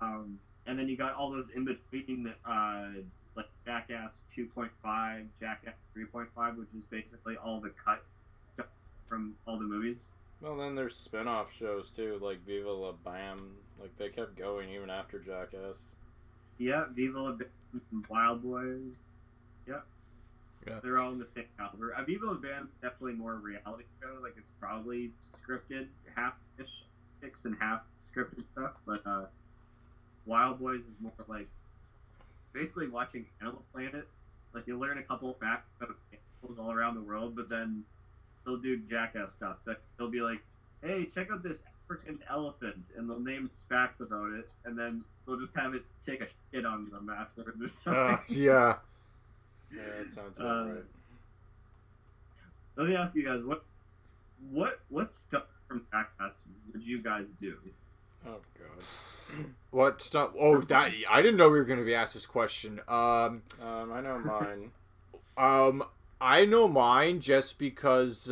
And then you got all those in between, like Jackass 2.5, Jackass 3.5, which is basically all the cut stuff from all the movies. Well, then there's spin-off shows too, like Viva La Bam. Like they kept going even after Jackass. Yeah, Viva La Bam, Wild Boys. Yep. Yeah. They're all in the same caliber. Viva La Bam is definitely more a reality show. Like it's probably scripted, half-ish fix and half scripted stuff, but Wild Boys is more like basically watching Animal Planet. Like you learn a couple of facts about animals all around the world, but then they'll do Jackass stuff. They'll be like, hey, check out this African elephant, and they'll name facts about it, and then they'll just have it take a shit on them after. Yeah. Yeah, that sounds about right. Let me ask you guys, what stuff from Jackass would you guys do? Oh god. What stuff? Oh, that I didn't know we were going to be asked this question. I know mine. I know mine just because.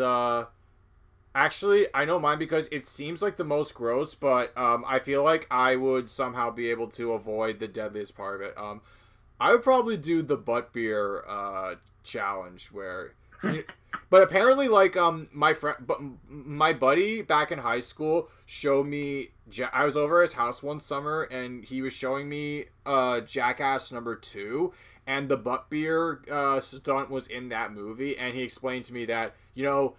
Actually, I know mine because it seems like the most gross, but I feel like I would somehow be able to avoid the deadliest part of it. I would probably do the butt beer challenge where But apparently, like, my buddy back in high school showed me. I was over at his house one summer, and he was showing me Jackass #2, and the butt beer stunt was in that movie, and he explained to me that, you know,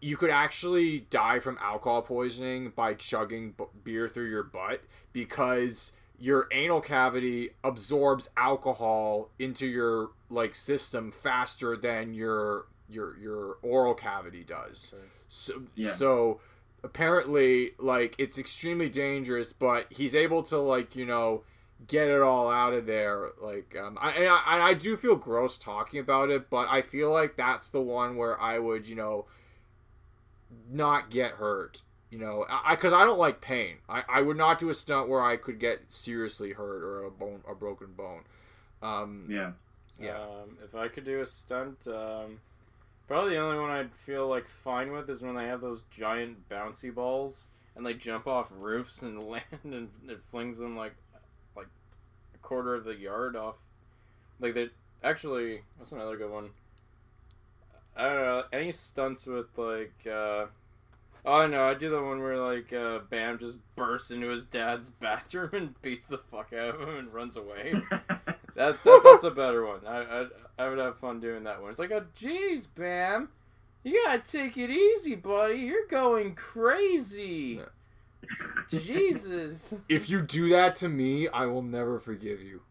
you could actually die from alcohol poisoning by chugging beer through your butt because your anal cavity absorbs alcohol into your like system faster than your oral cavity does. So apparently, like, it's extremely dangerous, but he's able to, like, you know, get it all out of there. Like, I do feel gross talking about it, but I feel like that's the one where I would, you know, not get hurt. You know, because I don't like pain. I would not do a stunt where I could get seriously hurt or a broken bone. If I could do a stunt, probably the only one I'd feel like fine with is when they have those giant bouncy balls and they jump off roofs and land and it flings them like a quarter of the yard off. Like they actually, that's another good one. I don't know, any stunts with like oh no, I do the one where like Bam just bursts into his dad's bathroom and beats the fuck out of him and runs away. That's a better one. I would have fun doing that one. It's like, oh geez, Bam, you gotta take it easy, buddy. You're going crazy. Jesus. If you do that to me, I will never forgive you.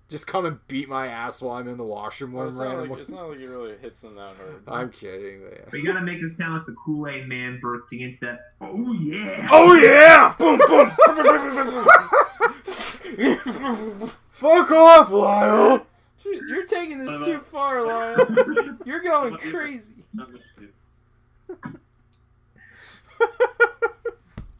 Just come and beat my ass while I'm in the washroom one random. It's not like it really hits them that hard. I'm kidding, man. But you gotta make it sound like the Kool-Aid Man bursting into that. Oh yeah! Oh yeah! Boom boom! Fuck off, Lyle! You're taking this too far, Lyle. You're going crazy.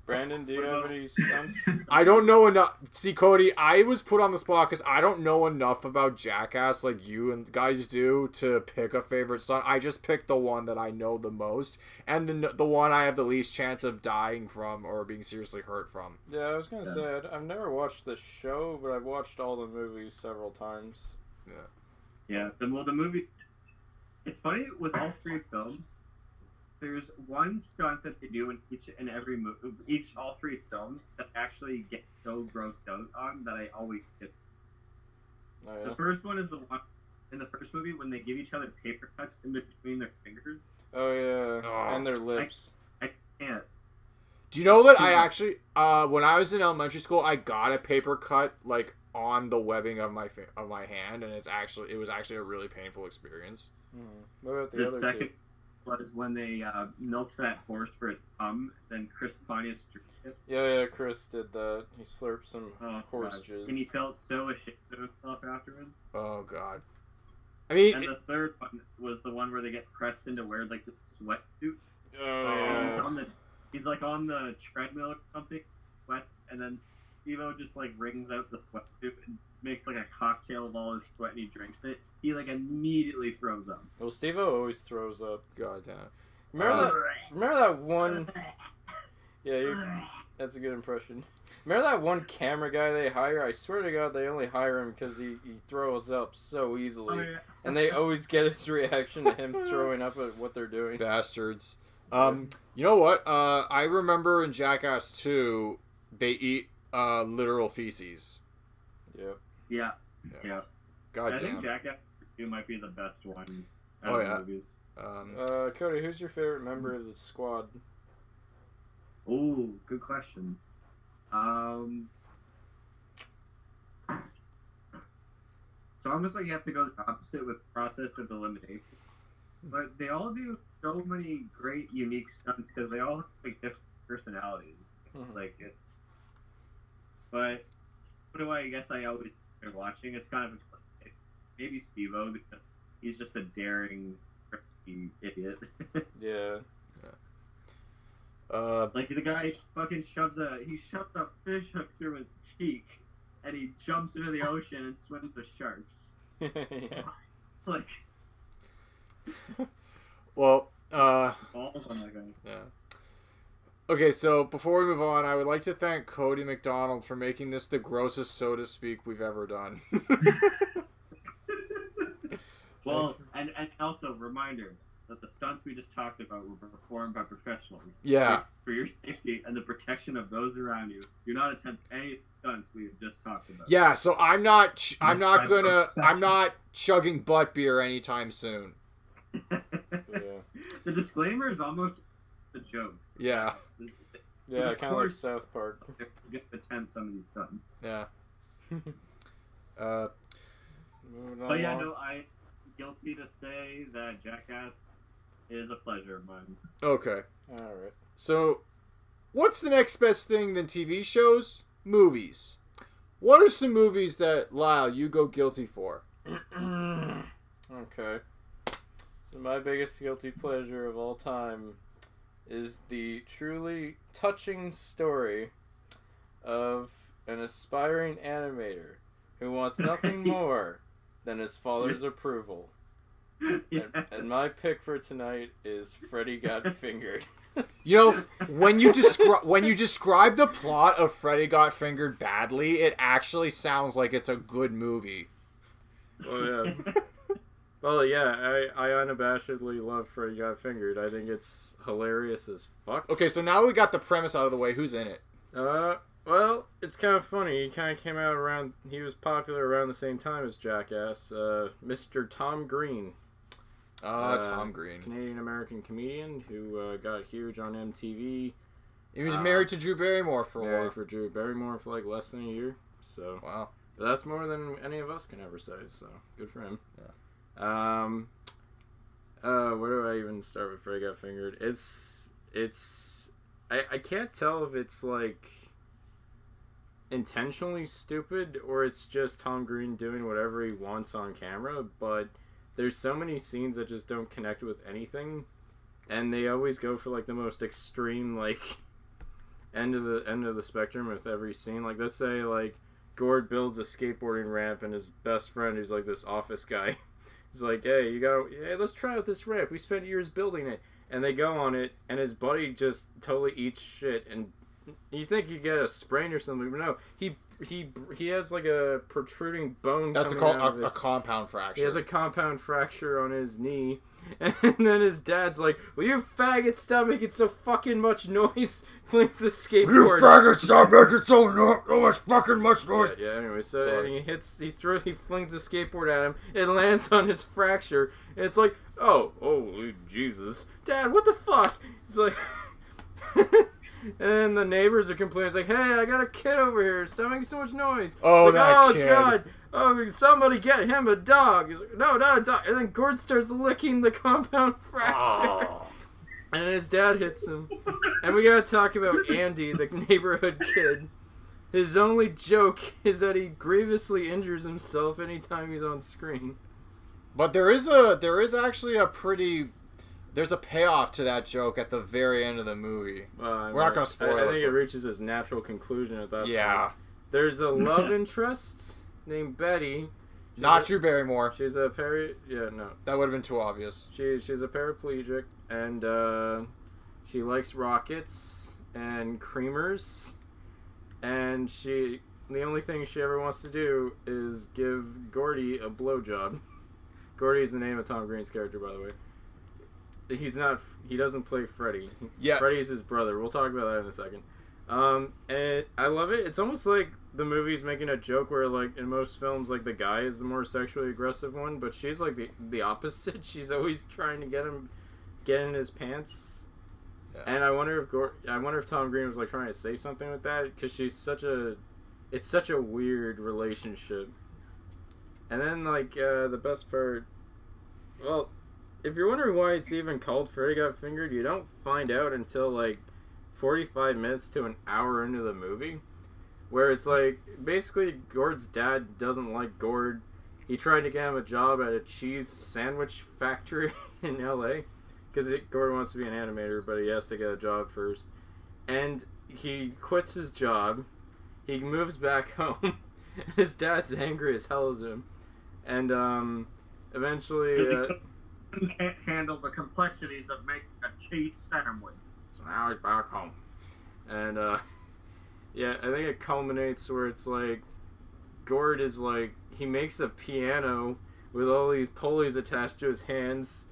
Brandon, do you have any stunts? I don't know enough. See, Cody, I was put on the spot because I don't know enough about Jackass like you and guys do to pick a favorite stunt. I just picked the one that I know the most and the one I have the least chance of dying from or being seriously hurt from. Yeah, I was going to say, I've never watched the show, but I've watched all the movies several times. Yeah, the movie... It's funny, with all three films, there's one stunt that they do in every movie, all three films that actually get so grossed out on that I always get. Oh, yeah? The first one is the one in the first movie when they give each other paper cuts in between their fingers. Oh yeah, and their lips. I can't. Do you know that I actually, when I was in elementary school, I got a paper cut like on the webbing of my hand, and it was actually a really painful experience. What about the other two? Was when they milked that horse for its then Chris Pontius drank it. Yeah, Chris did that. He slurped some horse jizz. And he felt so ashamed of himself afterwards. Oh, God. I mean... And the third one was the one where they get pressed into wearing, like, this sweatsuit. Oh, yeah. He's, like, on the treadmill or something, sweats, and then Steve-O just, like, wrings out the sweatsuit and makes, like, a cocktail of all his sweat, and he drinks it. He, like, immediately throws up. Well, Steve-O always throws up. God damn. Remember that one... Yeah, that's a good impression. Remember that one camera guy they hire? I swear to God, they only hire him because he throws up so easily. Oh, yeah. And they always get his reaction to him throwing up at what they're doing. Bastards. You know what? I remember in Jackass 2, they eat literal feces. Yep. Yeah. God damn. I think Jackass 2 might be the best one out of the movies. Cody, who's your favorite member of the squad? Oh, good question. So almost like you have to go the opposite with process of elimination. But they all do so many great, unique stunts because they all have like different personalities. Like it's. But what do I guess I always enjoy watching? It's kind of maybe Steve-O because he's just a daring, idiot. Yeah. Like the guy fucking shoves a fish hook through his cheek, and he jumps into the ocean and swims with sharks. Yeah. Like. Well, balls on that guy. Yeah. Okay, so before we move on, I would like to thank Cody McDonald for making this the grossest so to speak we've ever done. Well, and also reminder. that the stunts we just talked about were performed by professionals. Yeah. For your safety and the protection of those around you, do not attempt any stunts we have just talked about. Yeah, so I'm not chugging butt beer anytime soon. The disclaimer is almost a joke. Yeah. Yeah, kind of like South Park. Get to attempt some of these stunts. Yeah. But yeah, no, I'm guilty to say that Jackass is a pleasure of mine. Okay. Alright. So, what's the next best thing than TV shows? Movies. What are some movies that, Lyle, you go guilty for? Okay. So my biggest guilty pleasure of all time is the truly touching story of an aspiring animator who wants nothing more than his father's approval. And my pick for tonight is Freddy Got Fingered. You know, when you describe the plot of Freddy Got Fingered badly, it actually sounds like it's a good movie. Oh yeah. Well, yeah, I unabashedly love Freddy Got Fingered. I think it's hilarious as fuck. Okay, so now we got the premise out of the way. Who's in it? Well, it's kind of funny. He kind of came out around... He was popular around the same time as Jackass. Mr. Tom Green. Tom Green. Canadian-American comedian who got huge on MTV. He was married to Drew Barrymore for a while. Married for Drew Barrymore for like less than a year. So wow. But that's more than any of us can ever say, so good for him. Yeah. Where do I even start with Freddy Got Fingered? I can't tell if it's like intentionally stupid or it's just Tom Green doing whatever he wants on camera, but there's so many scenes that just don't connect with anything, and they always go for like the most extreme like end of the spectrum with every scene. Like let's say like Gord builds a skateboarding ramp and his best friend who's like this office guy he's like, hey, let's try out this ramp. We spent years building it. And they go on it, and his buddy just totally eats shit. And you think you get a sprain or something, but no. He has like a protruding bone. That's a compound fracture. He has a compound fracture on his knee. And then his dad's like, will you faggot stop making so fucking much noise? Flings the skateboard. You faggot stop making so much fucking much noise. Yeah, anyway, so he flings the skateboard at him. It lands on his fracture. And it's like, oh, Jesus. Dad, what the fuck? It's like... And the neighbors are complaining. It's like, hey, I got a kid over here. Stop making so much noise. Oh, like, that kid. God. Oh, somebody get him a dog. He's like, no, not a dog. And then Gord starts licking the compound fracture. Oh. And his dad hits him. And we gotta talk about Andy, the neighborhood kid. His only joke is that he grievously injures himself anytime he's on screen. But there is actually there's a payoff to that joke at the very end of the movie. We're not going to spoil it. I think it reaches its natural conclusion at that point. Yeah. There's a love interest named Betty. Not Drew Barrymore. She's a no. That would have been too obvious. She's a paraplegic, and she likes rockets and creamers, and the only thing she ever wants to do is give Gordy a blowjob. Gordy is the name of Tom Green's character, by the way. He doesn't play Freddy. Yeah. Freddy's his brother. We'll talk about that in a second. And I love it. It's almost like the movie's making a joke where, like, in most films, like, the guy is the more sexually aggressive one, but she's, like, the opposite. She's always trying to get in his pants. Yeah. And I wonder if Tom Green was, like, trying to say something with that, because it's such a weird relationship. And then, like, the best part, well, if you're wondering why it's even called Freddy Got Fingered, you don't find out until, like, 45 minutes to an hour into the movie, where it's, like, basically Gord's dad doesn't like Gord. He tried to get him a job at a cheese sandwich factory in L.A., because Gord wants to be an animator, but he has to get a job first. And he quits his job. He moves back home. His dad's angry as hell as him. And, eventually... can't handle the complexities of making a cheese sandwich. So now he's back home. And, yeah, I think it culminates where it's like, Gord is like, he makes a piano with all these pulleys attached to his hands,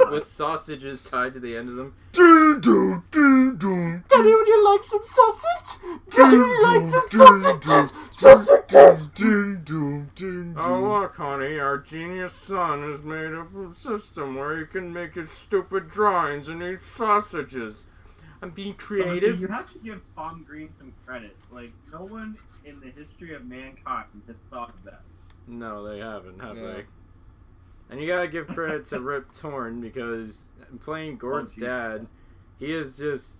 with sausages tied to the end of them. Ding dong, ding dong. Daddy, would you like some sausage? Daddy, would you like some sausages? Sausages! Ding dong, ding Oh, dong. look, honey, our genius son has made up a system where he can make his stupid drawings and eat sausages. I'm being creative. You have to give Tom Green some credit. Like, no one in the history of mankind has thought of that. No, they haven't, have they? And you gotta give credit to Rip Torn, because playing Gord's dad, he is just...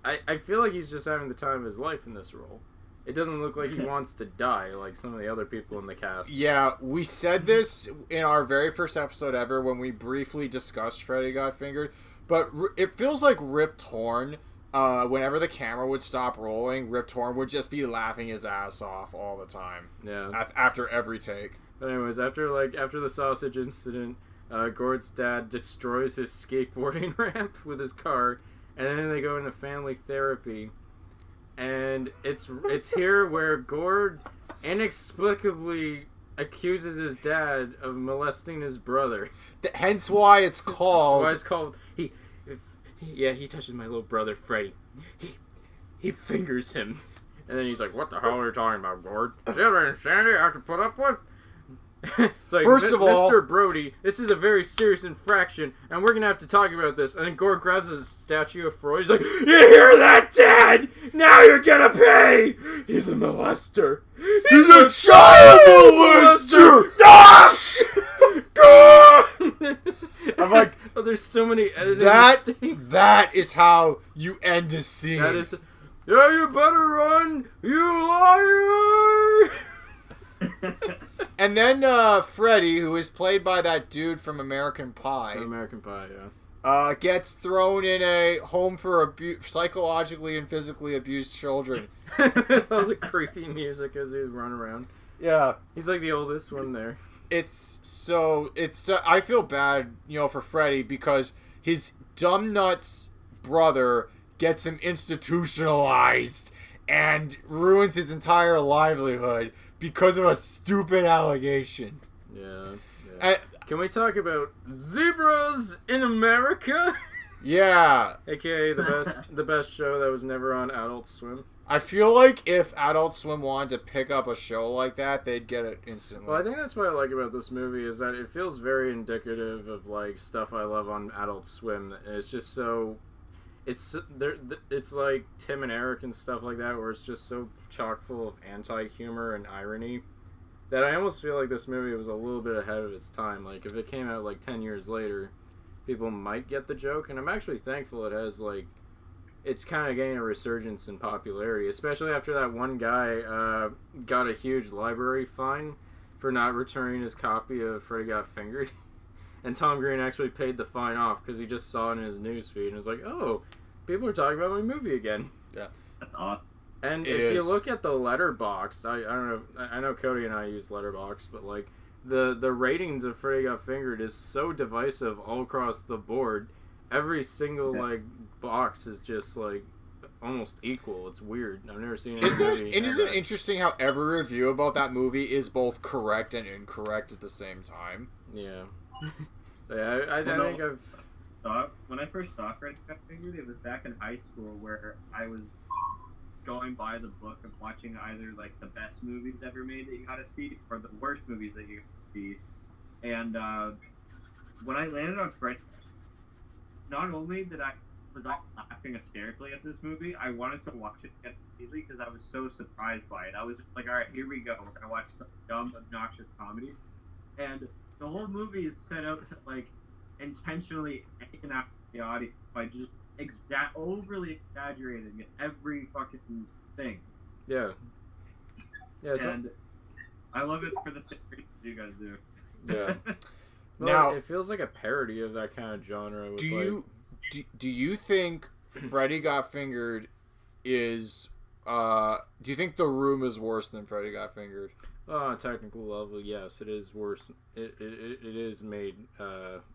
I feel like he's just having the time of his life in this role. It doesn't look like he wants to die like some of the other people in the cast. Yeah, we said this in our very first episode ever when we briefly discussed Freddy Got Fingered, but it feels like Rip Torn, whenever the camera would stop rolling, Rip Torn would just be laughing his ass off all the time. Yeah. After every take. But anyways, after the sausage incident, Gord's dad destroys his skateboarding ramp with his car, and then they go into family therapy. And it's here where Gord inexplicably accuses his dad of molesting his brother. Hence why it's called... Why it's called... He touches my little brother, Freddy. He fingers him. And then he's like, what the hell are you talking about, Gord? Is that an insanity I have to put up with? It's like, First of all, Mr. Brody, this is a very serious infraction, and we're going to have to talk about this. And then Gord grabs a statue of Freud. He's like, you hear that, Dad? Now you're going to pay! He's a molester. He's a child molester! I'm like, oh, there's so many editing mistakes. That is how you end a scene. That is... Yeah, you better run, you liar! And then Freddy, who is played by that dude from American Pie. American Pie, yeah. Gets thrown in a home for psychologically and physically abused children. All the creepy music as he run around. Yeah. He's like the oldest one there. I feel bad, for Freddy, because his dumb nuts brother gets him institutionalized and ruins his entire livelihood because of a stupid allegation. Yeah. Can we talk about zebras in America? Yeah. AKA the best show that was never on Adult Swim. I feel like if Adult Swim wanted to pick up a show like that, they'd get it instantly. Well, I think that's what I like about this movie, is that it feels very indicative of like stuff I love on Adult Swim. It's just so... It's like Tim and Eric and stuff like that, where it's just so chock full of anti-humor and irony that I almost feel like this movie was a little bit ahead of its time. Like, if it came out like 10 years later, people might get the joke, and I'm actually thankful it has, like, it's kind of gaining a resurgence in popularity, especially after that one guy got a huge library fine for not returning his copy of Freddy Got Fingered. And Tom Green actually paid the fine off because he just saw it in his newsfeed and was like, oh, people are talking about my movie again. Yeah. That's awesome. And if you look at the Letterboxd, I don't know, I know Cody and I use Letterboxd, but like the ratings of Freddy Got Fingered is so divisive all across the board. Every single like box is just like almost equal. It's weird. I've never seen it. Isn't it interesting how every review about that movie is both correct and incorrect at the same time? Yeah. I think when I first saw Freddy Got Fingered, it was back in high school where I was going by the book of watching either like the best movies ever made that you gotta see or the worst movies that you gotta see. And when I landed on Freddy, not only was I laughing hysterically at this movie, I wanted to watch it again immediately because I was so surprised by it. I was just like, all right, here we go. We're gonna watch some dumb, obnoxious comedy, and the whole movie is set out to like intentionally alienate the audience by just overly exaggerating every fucking thing. Yeah. Yeah. And I love it for the same reasons you guys do. Yeah. Well, now it feels like a parody of that kind of genre. Do you think Freddy Got Fingered is? Do you think The Room is worse than Freddy Got Fingered? On a technical level, yes, it is worse. It is made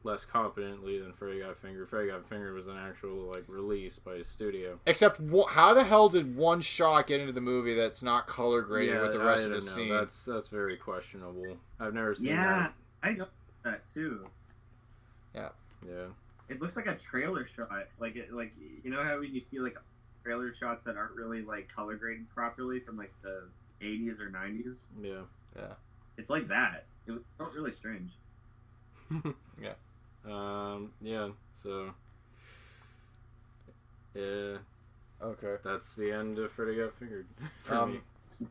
less competently than Freddy Got Fingered. Freddy Got Fingered was an actual like release by a studio. Except, how the hell did one shot get into the movie that's not color graded with the rest of the scene? That's very questionable. I've never seen that. Yeah, I know that too. Yeah. Yeah. It looks like a trailer shot. Like you know how when you see like trailer shots that aren't really like color graded properly from like the 80s or 90s. Yeah. Yeah. It's like that. It felt really strange. Yeah. Yeah. So. Yeah. Okay. That's the end of Freddy Got Fingered for me.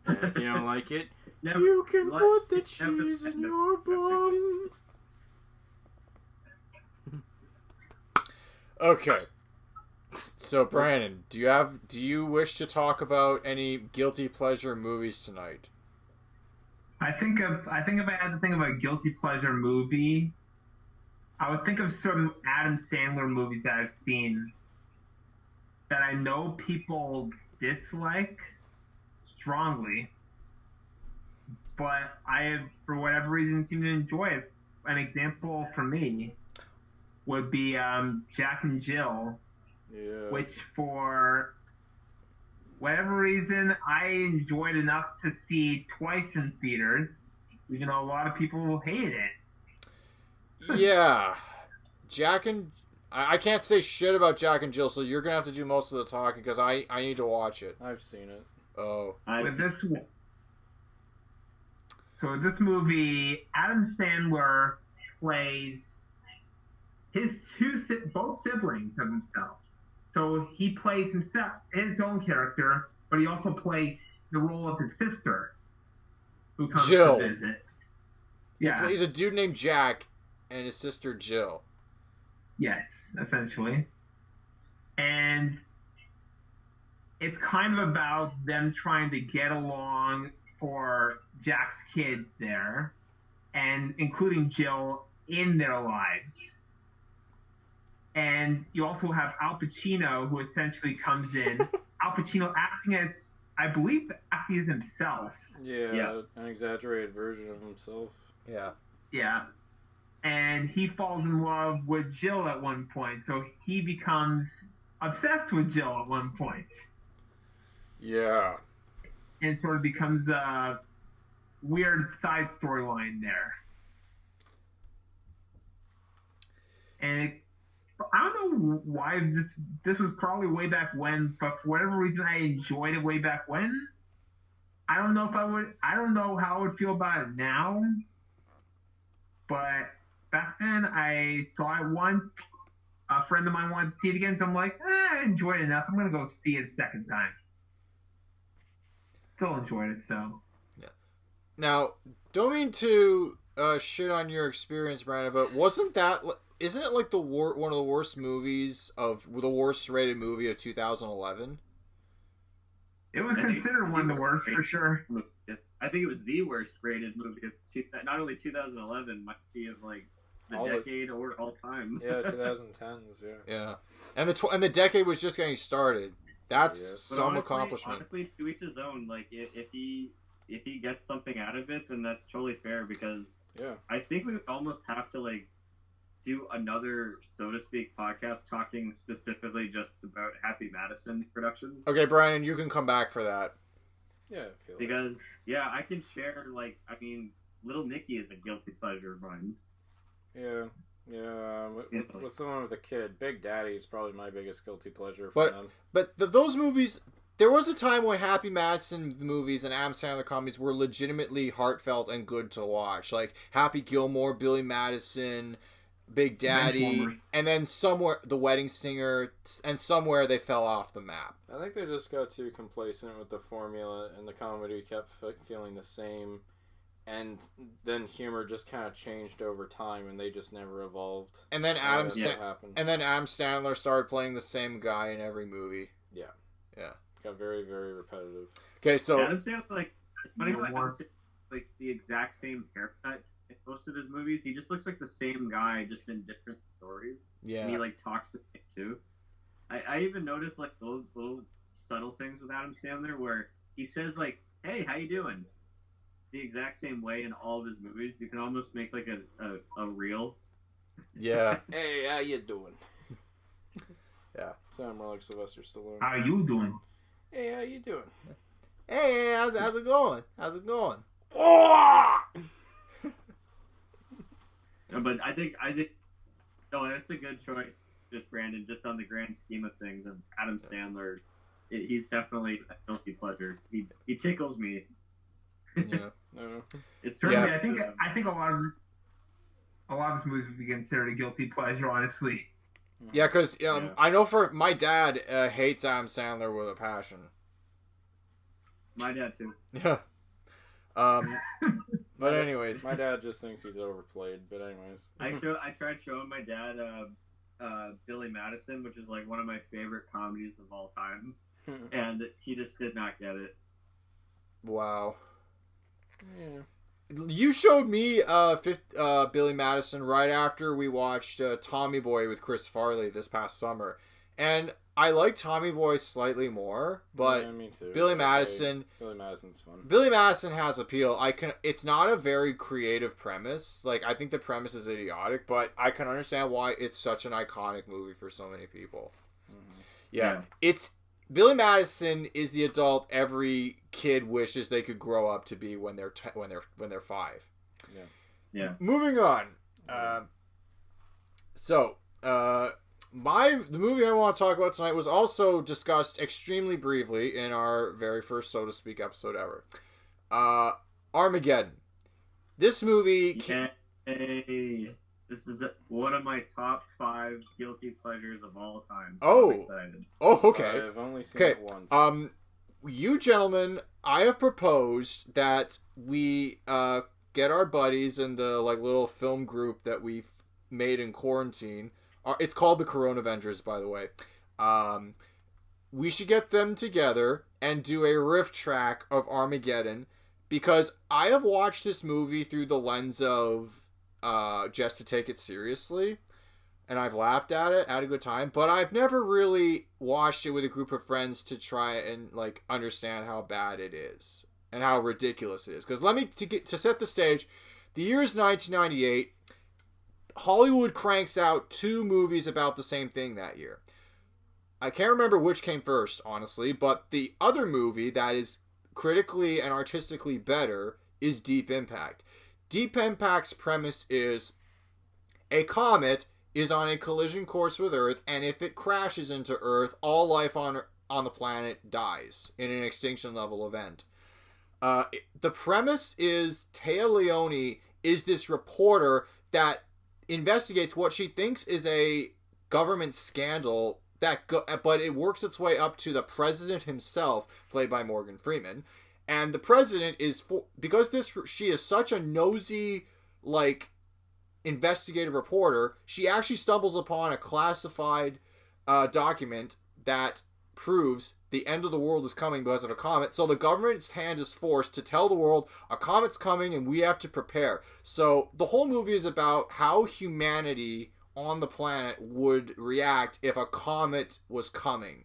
And if you don't like it, Never, you can like, put the never- cheese in your bum. Okay. So Brandon, do you wish to talk about any guilty pleasure movies tonight? I think if I had to think of a guilty pleasure movie, I would think of some Adam Sandler movies that I've seen that I know people dislike strongly, but I, for whatever reason, seem to enjoy it. An example for me would be Jack and Jill, which for whatever reason I enjoyed enough to see twice in theaters, even though a lot of people hated it. Yeah. I can't say shit about Jack and Jill, so you're gonna have to do most of the talking because I need to watch it. I've seen it. Oh. So in this movie, Adam Sandler plays his both siblings of himself. So he plays himself, his own character, but he also plays the role of his sister, who comes Jill. to visit. He plays a dude named Jack and his sister Jill. Yes, essentially. And it's kind of about them trying to get along for Jack's kids there, and including Jill in their lives. And you also have Al Pacino, who essentially comes in. Al Pacino acting as himself. Yeah, an exaggerated version of himself. Yeah. Yeah. And he falls in love with Jill at one point, so he becomes obsessed with Jill at one point. Yeah. And sort of becomes a weird side storyline there. And I don't know why this was probably way back when, but for whatever reason I enjoyed it way back when. I don't know how I would feel about it now. But back then a friend of mine wanted to see it again, so I'm like, I enjoyed it enough. I'm gonna go see it a second time. Still enjoyed it, so. Yeah. Now, don't mean to shit on your experience, Brandon, but isn't it like one of the worst movies the worst rated movie of 2011? It was considered one of the worst for sure. I think it was the worst rated movie of not only 2011, might be of like the decade or all time. Yeah, 2010s. Yeah, and the decade was just getting started. That's some accomplishment. Honestly, to each his own. Like if he gets something out of it, then that's totally fair. Because I think we would almost have to like do another, so to speak, podcast talking specifically just about Happy Madison Productions. Okay, Brian, you can come back for that. Yeah, because I can share Little Nicky is a guilty pleasure of mine. Yeah. What's the one with the kid? Big Daddy is probably my biggest guilty pleasure for them. But those movies, there was a time when Happy Madison movies and Adam Sandler comedies were legitimately heartfelt and good to watch, like Happy Gilmore, Billy Madison, Big Daddy, and then somewhere The Wedding Singer, and somewhere they fell off the map. I think they just got too complacent with the formula, and the comedy kept feeling the same, and then humor just kind of changed over time, and they just never evolved. And then Adam Sandler started playing the same guy in every movie. Yeah. Got very, very repetitive. Okay, so Adam Sandler, it's funny how Adam Sandler, like the exact same haircut in most of his movies. He just looks like the same guy, just in different stories. Yeah. And he like talks the same too. I even noticed like those little subtle things with Adam Sandler where he says like, "Hey, how you doing?" The exact same way in all of his movies. You can almost make like a reel. Yeah. Hey, how you doing? Yeah. Sound more like Sylvester Stallone. How you doing? Hey, how you doing? Hey, how's it going? Oh! But I think No, that's a good choice, just Brandon, just on the grand scheme of things. And Adam Sandler, he's definitely a guilty pleasure. He tickles me. Yeah. It's certainly. I think a lot of his movies would be considered a guilty pleasure, honestly. Yeah, because I know for my dad hates Adam Sandler with a passion. My dad too. Yeah. But anyways, my dad just thinks he's overplayed. But anyways, I tried showing my dad Billy Madison, which is like one of my favorite comedies of all time, and he just did not get it. Wow. Yeah. You showed me Billy Madison right after we watched Tommy Boy with Chris Farley this past summer, and I like Tommy Boy slightly more, but me too. Billy Madison's fun. Billy Madison has appeal. It's not a very creative premise. Like, I think the premise is idiotic, but I can understand why it's such an iconic movie for so many people. Mm-hmm. Yeah, it's Billy Madison is the adult every kid wishes they could grow up to be when they're 5. Yeah. Moving on. The movie I want to talk about tonight was also discussed extremely briefly in our very first So to Speak episode ever. Armageddon. This movie... This is one of my top 5 guilty pleasures of all time. So I'm excited. Oh, okay. I've only seen it once. You gentlemen, I have proposed that we get our buddies in the little film group that we've made in quarantine. It's called the Corona Avengers, by the way. We should get them together and do a riff track of Armageddon, because I have watched this movie through the lens of just to take it seriously, and I've laughed at it, had a good time, but I've never really watched it with a group of friends to try and understand how bad it is and how ridiculous it is. Because to set the stage, the year is 1998. Hollywood cranks out 2 movies about the same thing that year. I can't remember which came first, honestly, but the other movie that is critically and artistically better is Deep Impact. Deep Impact's premise is a comet is on a collision course with Earth, and if it crashes into Earth, all life on the planet dies in an extinction level event. The premise is Téa Leoni is this reporter that investigates what she thinks is a government scandal but it works its way up to the president himself, played by Morgan Freeman. And the president is she is such a nosy, investigative reporter. She actually stumbles upon a classified document that proves the end of the world is coming because of a comet. So the government's hand is forced to tell the world a comet's coming and we have to prepare. So the whole movie is about how humanity on the planet would react if a comet was coming.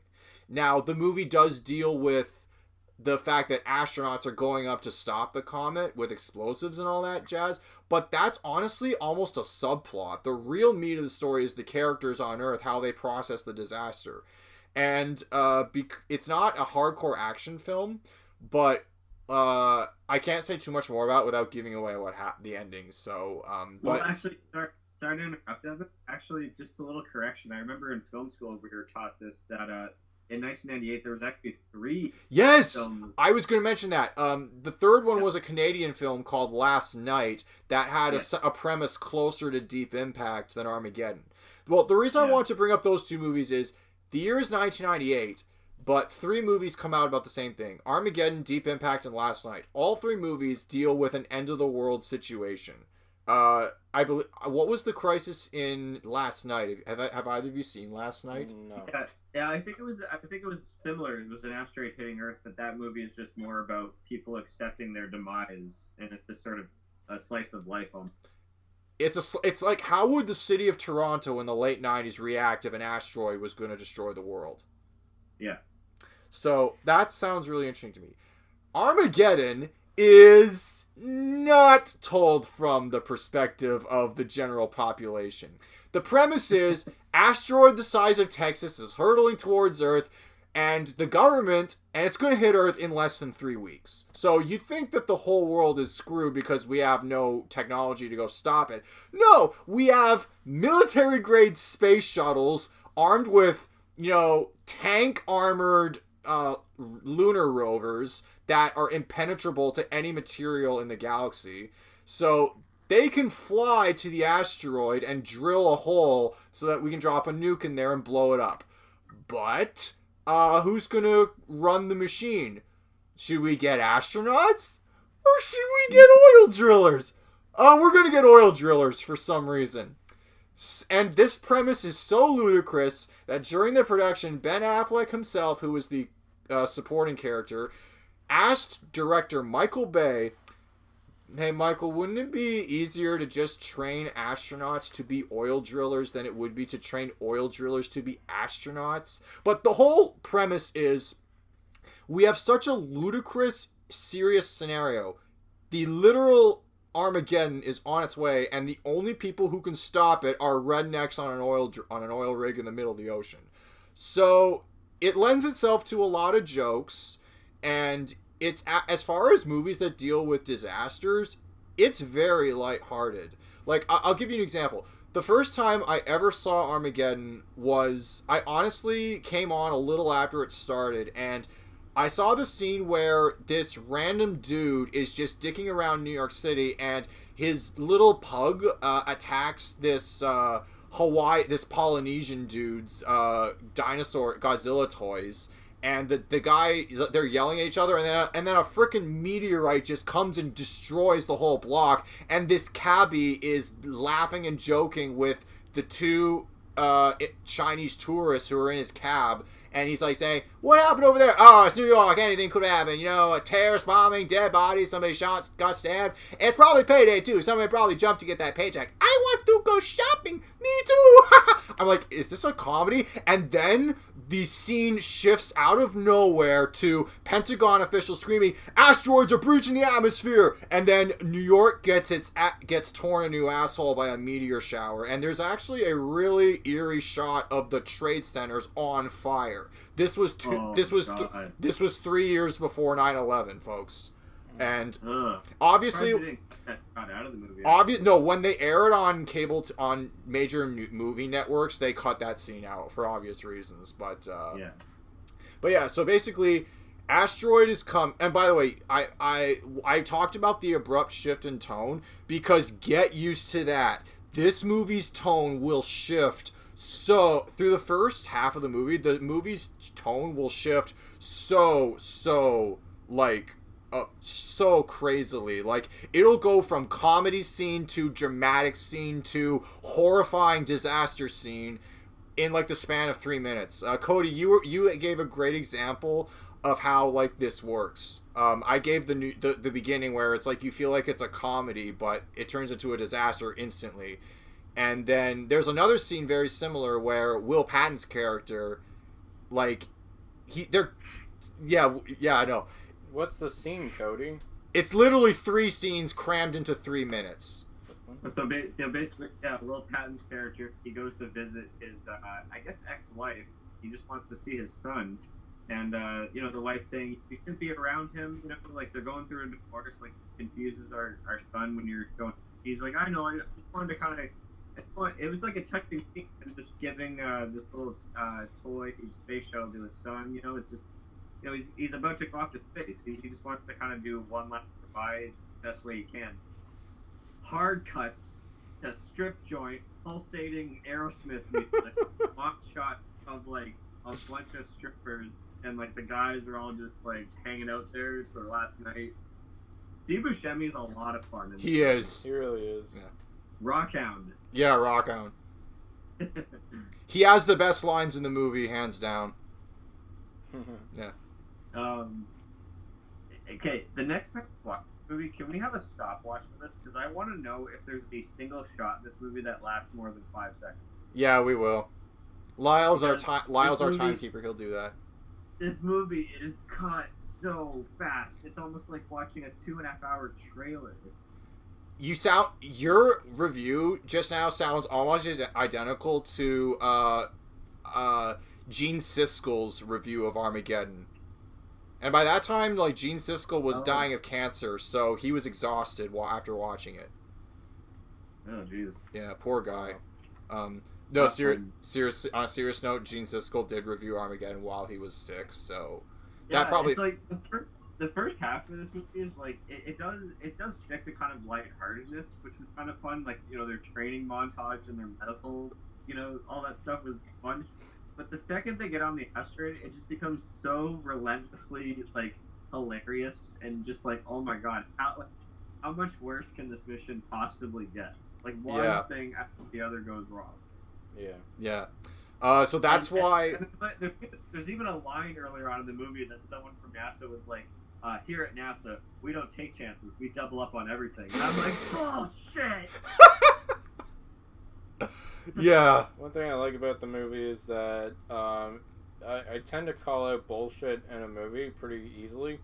Now, the movie does deal with the fact that astronauts are going up to stop the comet with explosives and all that jazz, but that's honestly almost a subplot. The real meat of the story is the characters on Earth, how they process the disaster. And it's not a hardcore action film, but I can't say too much more about it without giving away the ending. So, well, actually, sorry to interrupt, Evan. Actually, just a little correction. I remember in film school we were taught this, that in 1998 there was actually 3 Yes! films. I was going to mention that. The third one was a Canadian film called Last Night that had a premise closer to Deep Impact than Armageddon. Well, the reason I want to bring up those 2 movies is the year is 1998, but 3 movies come out about the same thing. Armageddon, Deep Impact, and Last Night. All 3 movies deal with an end-of-the-world situation. I believe. What was the crisis in Last Night? Have either of you seen Last Night? No. Yeah, I think it was similar. It was an asteroid hitting Earth, but that movie is just more about people accepting their demise, and it's just sort of a slice of life. It's like, how would the city of Toronto in the late 90s react if an asteroid was going to destroy the world? Yeah. So that sounds really interesting to me. Armageddon is not told from the perspective of the general population. The premise is asteroid the size of Texas is hurtling towards Earth. and the government, and it's going to hit Earth in less than 3 weeks. So you think that the whole world is screwed because we have no technology to go stop it. No, we have military-grade space shuttles armed with, tank-armored lunar rovers that are impenetrable to any material in the galaxy. So they can fly to the asteroid and drill a hole so that we can drop a nuke in there and blow it up. But who's going to run the machine? Should we get astronauts? Or should we get oil drillers? We're going to get oil drillers for some reason. And this premise is so ludicrous that during the production, Ben Affleck himself, who was the supporting character, asked director Michael Bay, "Hey, Michael, wouldn't it be easier to just train astronauts to be oil drillers than it would be to train oil drillers to be astronauts?" But the whole premise is we have such a ludicrous, serious scenario. The literal Armageddon is on its way, and the only people who can stop it are rednecks on an oil rig in the middle of the ocean. So it lends itself to a lot of jokes, and it's, as far as movies that deal with disasters, it's very lighthearted. Like, I'll give you an example. The first time I ever saw Armageddon was, I honestly came on a little after it started, and I saw the scene where this random dude is just dicking around New York City, and his little pug attacks this this Polynesian dude's dinosaur Godzilla toys. And the guy, they're yelling at each other, and then a freaking meteorite just comes and destroys the whole block. And this cabbie is laughing and joking with the two Chinese tourists who are in his cab. And he's like saying, "What happened over there?" "Oh, it's New York. Anything could happen. A terrorist bombing, dead bodies, somebody got stabbed. It's probably payday, too. Somebody probably jumped to get that paycheck. I want to go shopping. Me too." I'm like, is this a comedy? And then the scene shifts out of nowhere to Pentagon officials screaming, "Asteroids are breaching the atmosphere!" And then New York gets torn a new asshole by a meteor shower. And there's actually a really eerie shot of the trade centers on fire. This was 3 years before 9/11, folks. And obviously, out of the movie. No, when they air it on cable on major movie networks, they cut that scene out for obvious reasons. But yeah. So basically, asteroid is come. And by the way, I talked about the abrupt shift in tone because get used to that. This movie's tone will shift. So through the first half of the movie's tone will shift so crazily. Like, it'll go from comedy scene to dramatic scene to horrifying disaster scene in like the span of 3 minutes. Cody, you gave a great example of how like this works. I gave the beginning where it's like you feel like it's a comedy, but it turns into a disaster instantly. And then there's another scene very similar where Will Patton's character, like, I know. What's the scene, Cody? It's literally 3 scenes crammed into 3 minutes. So basically, Will Patton's character, he goes to visit his, I guess, ex-wife. He just wants to see his son. And, the wife saying, "You shouldn't be around him," like, they're going through a divorce, like, confuses our son when you're going. He's like, "I know, I just wanted to kind of," it was like a touching scene, and just giving this little toy space shuttle to his son. It's just, he's about to go off to space. He just wants to kind of do one last goodbye the best way he can. Hard cuts to strip joint, pulsating Aerosmith music, mock shot of like a bunch of strippers, and like the guys are all just like hanging out there for last night. Steve Buscemi is a lot of fun. He is. He really is. Yeah. Rockhound. Yeah, Rockhound. He has the best lines in the movie, hands down. Yeah. Okay, the next time we watch the movie, can we have a stopwatch for this? Because I want to know if there's a single shot in this movie that lasts more than 5 seconds. Yeah, we will. Lyle's our timekeeper. He'll do that. This movie is cut so fast. It's almost like watching a 2.5-hour trailer. Your review just now sounds almost identical to Gene Siskel's review of Armageddon. And by that time, like, Gene Siskel was dying of cancer, so he was exhausted after watching it. Oh, jeez. Yeah, poor guy. No, serious. On a serious note, Gene Siskel did review Armageddon while he was sick, so that probably. It's like the first half of this movie is like it does stick to kind of lightheartedness, which was kind of fun. Like, you know, their training montage and their medical, you know, all that stuff was fun. But the second they get on the asteroid, it just becomes so relentlessly like hilarious and just like, oh my god, how much worse can this mission possibly get? Like, one thing after the other goes wrong. Yeah. So that's why. There's even a line earlier on in the movie that someone from NASA was like, here at NASA, we don't take chances. We double up on everything. And I'm like, oh, shit! Yeah. One thing I like about the movie is that I tend to call out bullshit in a movie pretty easily.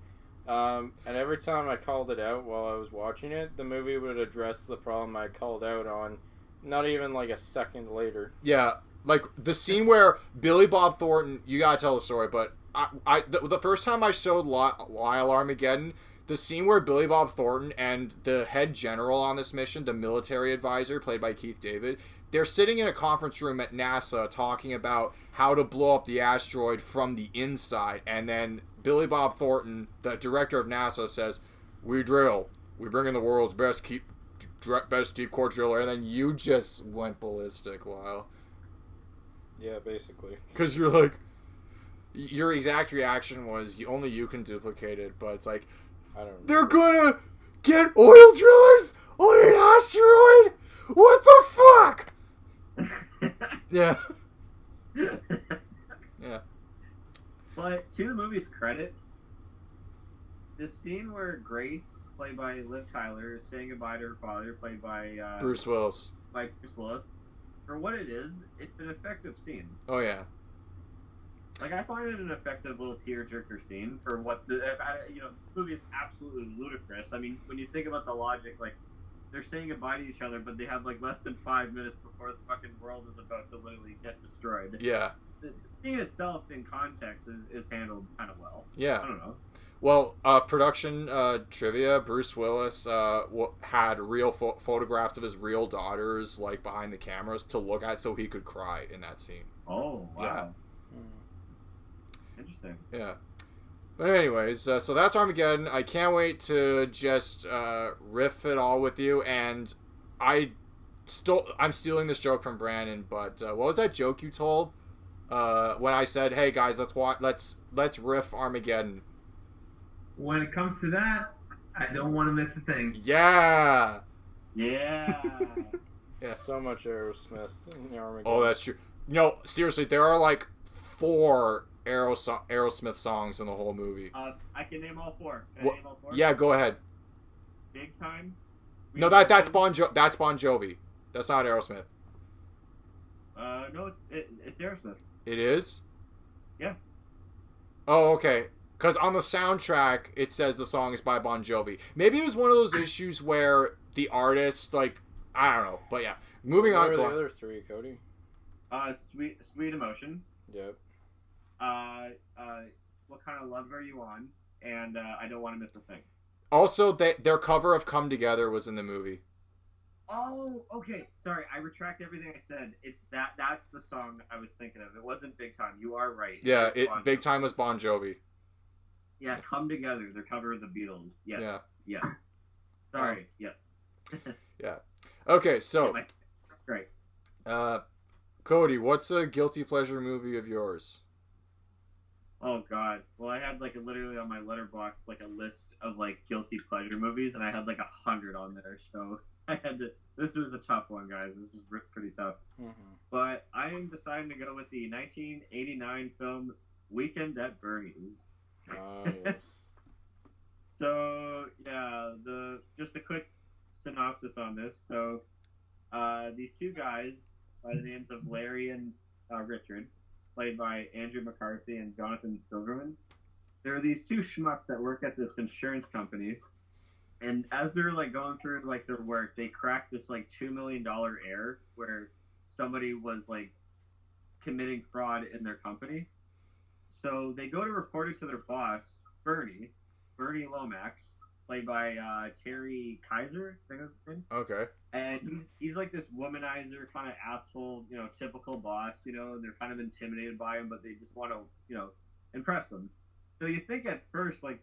And every time I called it out while I was watching it, the movie would address the problem I called out on not even like a second later. Yeah. Like, the scene where Billy Bob Thornton, you gotta tell the story, but the first time I showed Lyle Armageddon, the scene where Billy Bob Thornton and the head general on this mission, the military advisor, played by Keith David, they're sitting in a conference room at NASA talking about how to blow up the asteroid from the inside, and then Billy Bob Thornton, the director of NASA, says, "We drill. We bring in the world's best deep core driller," and then you just went ballistic, Lyle. Yeah, basically. Because you're like, your exact reaction was, only you can duplicate it, but it's like, I don't know. They're gonna get oil drillers on an asteroid? What the fuck? Yeah. Yeah. But to the movie's credit, the scene where Grace, played by Liv Tyler, is saying goodbye to her father, played by Bruce Willis. For what it is, it's an effective scene. Oh yeah. Like, I find it an effective little tearjerker scene for what the movie is absolutely ludicrous. I mean, when you think about the logic, like, they're saying goodbye to each other, but they have like less than 5 minutes before the fucking world is about to literally get destroyed. Yeah. The scene itself, in context, is handled kind of well. Yeah. I don't know. Well, production trivia, Bruce Willis had real photographs of his real daughters, like, behind the cameras to look at so he could cry in that scene. Oh, wow. Yeah. Interesting. Yeah. But anyways, so that's Armageddon. I can't wait to just riff it all with you, and I'm stealing this joke from Brandon, but what was that joke you told when I said, "Hey guys, let's riff Armageddon"? When it comes to that, I don't want to miss a thing. Yeah. Yeah. Yeah. So much Aerosmith in Armageddon. Oh, that's true. No, seriously, there are like 4 Aerosmith songs in the whole movie. I can name all 4. Can I name all 4? Yeah, go ahead. Big Time. No, that's Bon Jovi. That's not Aerosmith. No, it's Aerosmith. It is? Yeah. Oh, okay. Because on the soundtrack, it says the song is by Bon Jovi. Maybe it was one of those issues where the artist, like, I don't know. But yeah, moving on. What are the other 3, Cody? Sweet Emotion. Yep. What Kind of Love Are You On? And I Don't Want to Miss a Thing. Also, their cover of Come Together was in the movie. Oh, okay. Sorry, I retract everything I said. That's the song I was thinking of. It wasn't Big Time. You are right. Yeah, Big Time was Bon Jovi. Yeah, Come Together, their cover of the Beatles. Yes. Yeah. Yes. Sorry. Yes. Yeah. Okay, so. Great. Cody, what's a guilty pleasure movie of yours? Oh God. Well, I had literally on my letterbox a list of guilty pleasure movies, and I had 100 on there. So I had to. This was a tough one, guys. This was pretty tough. Mm-hmm. But I am deciding to go with the 1989 film Weekend at Bernie's. Yes. So yeah, just a quick synopsis on this. So these 2 guys by the names of Larry and Richard, played by Andrew McCarthy and Jonathan Silverman. There are these 2 schmucks that work at this insurance company, and as they're going through their work, they crack this $2 million error where somebody was committing fraud in their company. So they go to report it to their boss, Bernie Lomax, played by Terry Kaiser, I think that's his name. Okay. And he's like this womanizer, kind of asshole, typical boss, and they're kind of intimidated by him, but they just want to, impress him. So you think at first, like,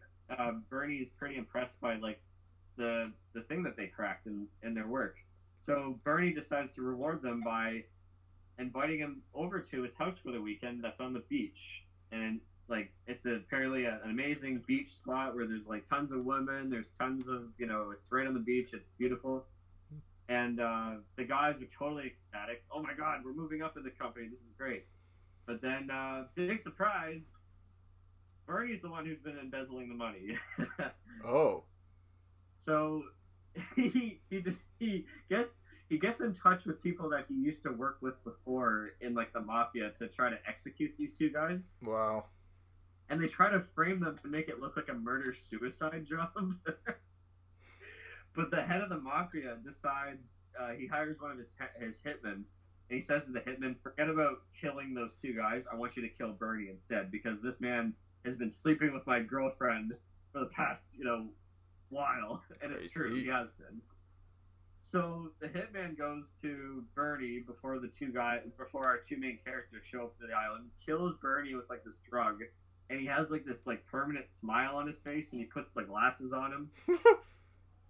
Bernie's pretty impressed by, like, the thing that they cracked in their work. So Bernie decides to reward them by inviting him over to his house for the weekend that's on the beach. And, like, it's apparently an amazing beach spot where there's, like, tons of women, there's tons of, it's right on the beach, it's beautiful. And the guys are totally ecstatic. Oh my God, we're moving up in the company, this is great. But then, big surprise, Bernie's the one who's been embezzling the money. Oh. So he gets in touch with people that he used to work with before in, like, the mafia to try to execute these two guys. Wow. And they try to frame them to make it look like a murder-suicide job. But the head of the mafia decides, he hires one of his hitmen, and he says to the hitman, forget about killing those two guys, I want you to kill Bernie instead, because this man has been sleeping with my girlfriend for the past, while. And it's true, he has been. So the hitman goes to Bernie before our two main characters show up to the island, kills Bernie with, like, this drug, and he has, like, this, like, permanent smile on his face, and he puts, like, glasses on him.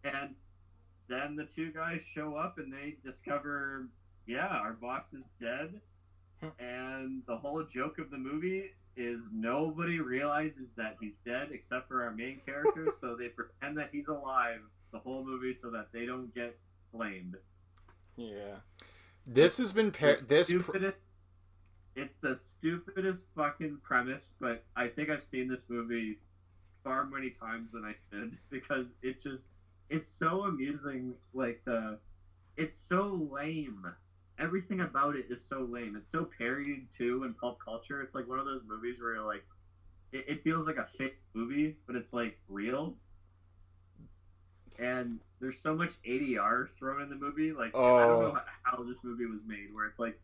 And then the two guys show up and they discover, our boss is dead. And the whole joke of the movie is nobody realizes that he's dead except for our main character, so they pretend that he's alive the whole movie so that they don't get blamed. Yeah. This has been it's the stupidest fucking premise, but I think I've seen this movie far many times than I should, because it's so amusing. Like, it's so lame. Everything about it is so lame. It's so parodied too in pulp culture. It's like one of those movies where you're like, it feels like a fake movie, but it's, like, real. And there's so much ADR thrown in the movie. Like, I don't know how this movie was made, where it's like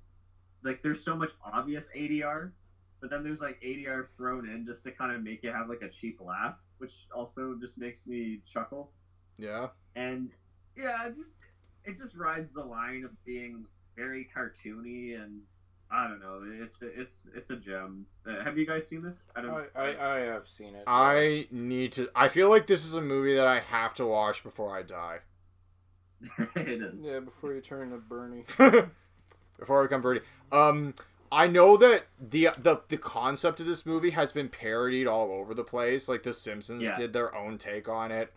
there's so much obvious ADR, but then there's, like, ADR thrown in just to kind of make you have, like, a cheap laugh, which also just makes me chuckle. Yeah. And yeah, it just rides the line of being very cartoony, and I don't know. It's a gem. Have you guys seen this? I have seen it. I need to. I feel like this is a movie that I have to watch before I die. It is. Yeah, before you turn to Bernie. Before I become Bernie. I know that the concept of this movie has been parodied all over the place. Like, The Simpsons did their own take on it.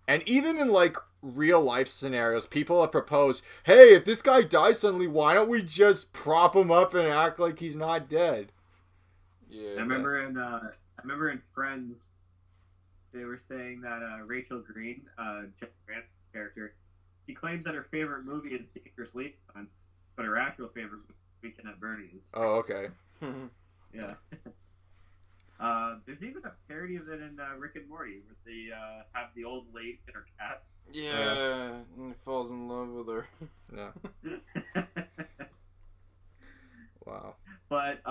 And even in, like, real life scenarios, people have proposed, hey, if this guy dies suddenly, why don't we just prop him up and act like he's not dead? Yeah. I remember in Friends, they were saying that Rachel Green, Jeff Grant's character, she claims that her favorite movie is Dangerous Liaisons, but her actual favorite movie is Weekend at Bernie's. Oh, okay. Yeah. There's even a parody of it in Rick and Morty, where they have the old lady and her cats. Yeah, and he falls in love with her. Yeah. Wow. But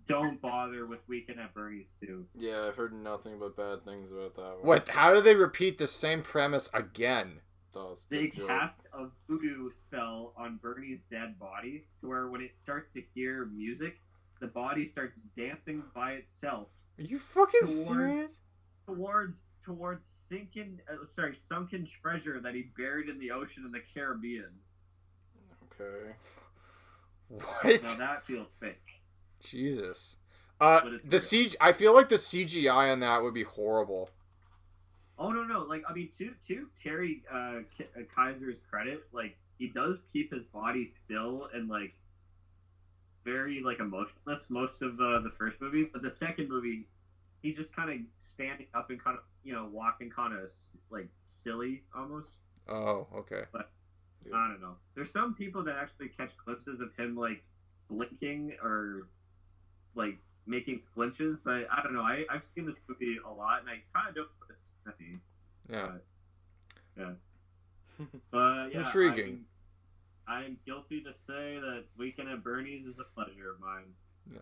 don't bother with Weekend at Bernie's too. Yeah, I've heard nothing but bad things about that one. What? How do they repeat the same premise again? They cast a voodoo spell on Bernie's dead body, to where when it starts to hear music, the body starts dancing by itself. Are you fucking serious? Towards sunken treasure that he buried in the ocean in the Caribbean. Okay. What? Now that feels fake. Jesus. I feel like the CGI on that would be horrible. Oh no! Like, I mean, to Terry Kaiser's credit, like, he does keep his body still and, like, very, like, emotionless most of the first movie, but the second movie, he's just kind of standing up and kind of, walking kind of, like, silly almost. Oh, okay. But I don't know. There's some people that actually catch glimpses of him, like, blinking or, like, making flinches, but I don't know. I've seen this movie a lot, and I kind of don't notice anything. Yeah. But yeah. But yeah. Intriguing. I'm guilty to say that Weekend at Bernie's is a pleasure of mine. Yeah.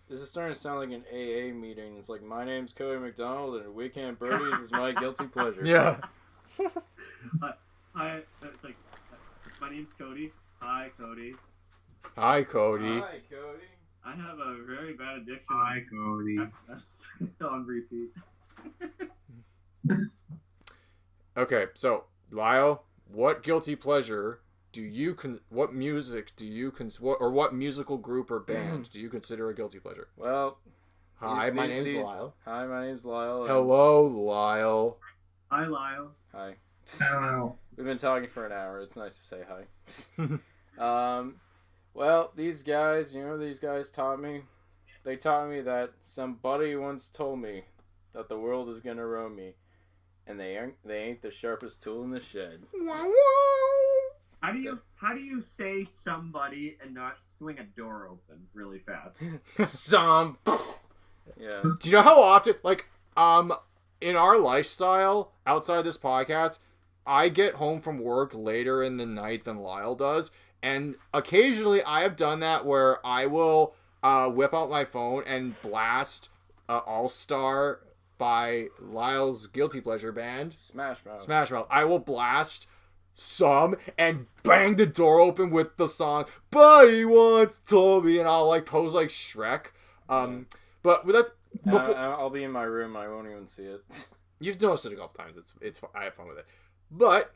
This is starting to sound like an AA meeting. It's like, my name's Cody McDonald, and Weekend at Bernie's is my guilty pleasure. Yeah. It's like, my name's Cody. Hi, Cody. Hi, Cody. Hi, Cody. I have a very bad addiction. Hi, Cody. That's on repeat. Okay, so Lyle, what guilty pleasure do you what music do you or what musical group or band do you consider a guilty pleasure? Well, hi, my name's Lyle. Hi, my name's Lyle. Hello, Lyle. Hi, Lyle. Hi. Hello. We've been talking for an hour. It's nice to say hi. Well, these guys taught me. They taught me that somebody once told me that the world is gonna roam me, and they ain't the sharpest tool in the shed. How do you say somebody and not swing a door open really fast? Yeah. Do you know how often, like, in our lifestyle outside of this podcast, I get home from work later in the night than Lyle does, and occasionally I have done that where I will whip out my phone and blast All Star by Lyle's guilty pleasure band, Smash Mouth. Smash Mouth. I will blast some and bang the door open with the song "Buddy Once Told Me," and I'll like pose like Shrek. But that's before I'll be in my room. I won't even see it. You've noticed it a couple times. It's I have fun with it. But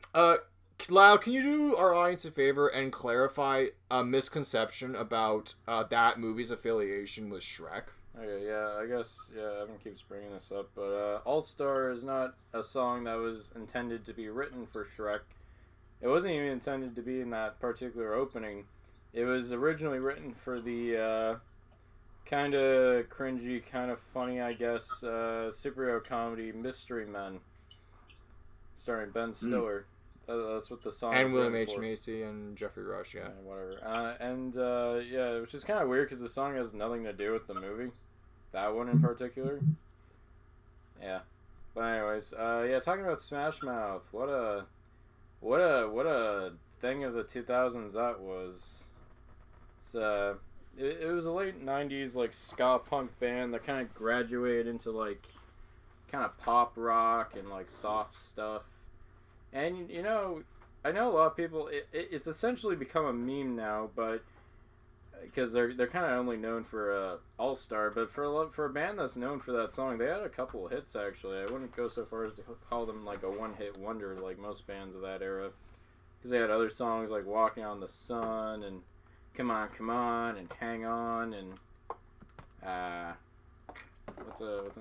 Lyle, can you do our audience a favor and clarify a misconception about that movie's affiliation with Shrek? Okay, yeah, I guess, Evan keeps bringing this up, but All Star is not a song that was intended to be written for Shrek. It wasn't even intended to be in that particular opening. It was originally written for the kind of cringy, kind of funny, I guess, superhero comedy Mystery Men, starring Ben Stiller. That's what the song. And William H. Macy and Jeffrey Rush, yeah. Whatever. Yeah, which is kind of weird because the song has nothing to do with the movie. That one in particular. Yeah. But anyways, talking about Smash Mouth. What a thing of the 2000s that was. It was a late 90s like ska punk band that kind of graduated into like kind of pop rock and like soft stuff. And you know, I know a lot of people. It's essentially become a meme now, but because they're kind of only known for All Star, but for a band that's known for that song, they had a couple of hits actually. I wouldn't go so far as to call them like a one-hit wonder like most bands of that era, because they had other songs like "Walking on the Sun" and "Come On, Come On" and "Hang On" and what's another one?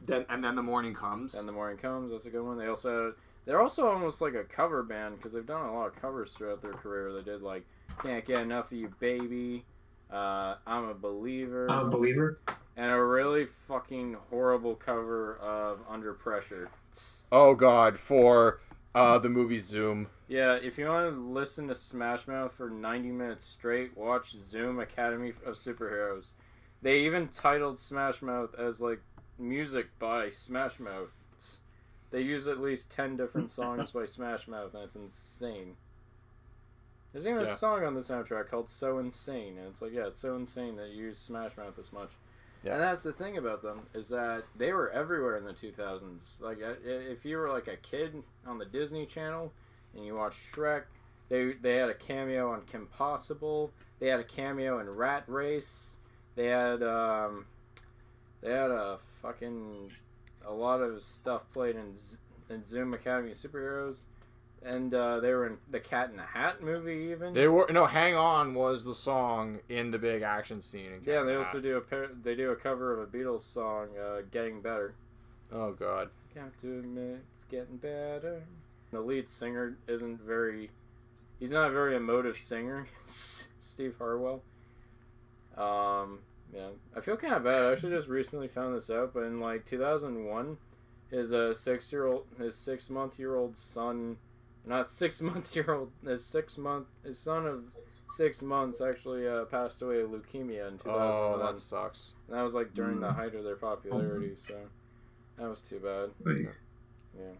Then the morning comes. And the morning comes. That's a good one. They're also almost like a cover band because they've done a lot of covers throughout their career. They did like "Can't Get Enough of You, Baby," "I'm a Believer," and a really fucking horrible cover of "Under Pressure." Oh God, for the movie Zoom. Yeah, if you want to listen to Smash Mouth for 90 minutes straight, watch Zoom Academy of Superheroes. They even titled Smash Mouth as like music by Smash Mouth. They use at least 10 different songs by Smash Mouth, and it's insane. There's even a song on the soundtrack called "So Insane," and it's like, yeah, it's so insane that you use Smash Mouth this much. Yeah. And that's the thing about them, is that they were everywhere in the 2000s. Like, if you were like a kid on the Disney Channel and you watched Shrek, they had a cameo on Kim Possible. They had a cameo in Rat Race. They had a lot of stuff played in Zoom Academy of Superheroes. And they were in the Cat in the Hat movie even. "Hang On" was the song in the big action scene. In yeah, they also do a cover of a Beatles song, "Getting Better." Oh God. Got to admit, it's getting better. The lead singer he's not a very emotive singer, Steve Harwell. Yeah, I feel kind of bad. I actually just recently found this out, but in like 2001, his 6-month-year-old son. Not 6-month-year-old. His son of 6 months actually passed away of leukemia in 2001. Oh, that sucks. And that was like during the height of their popularity, so that was too bad. Right. Yeah.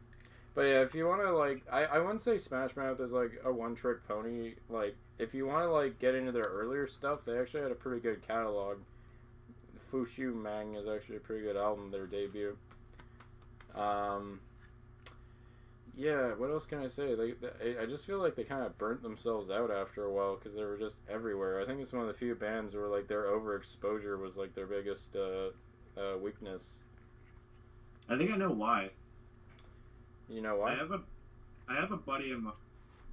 But yeah, if you want to, like, I wouldn't say Smash Mouth is, like, a one-trick pony. Like, if you want to, like, get into their earlier stuff, they actually had a pretty good catalog. Fushu Mang is actually a pretty good album, their debut. Yeah, what else can I say? I just feel like they kind of burnt themselves out after a while because they were just everywhere. I think it's one of the few bands where, like, their overexposure was, like, their biggest weakness. I think I know why. You know why? I have a buddy of mine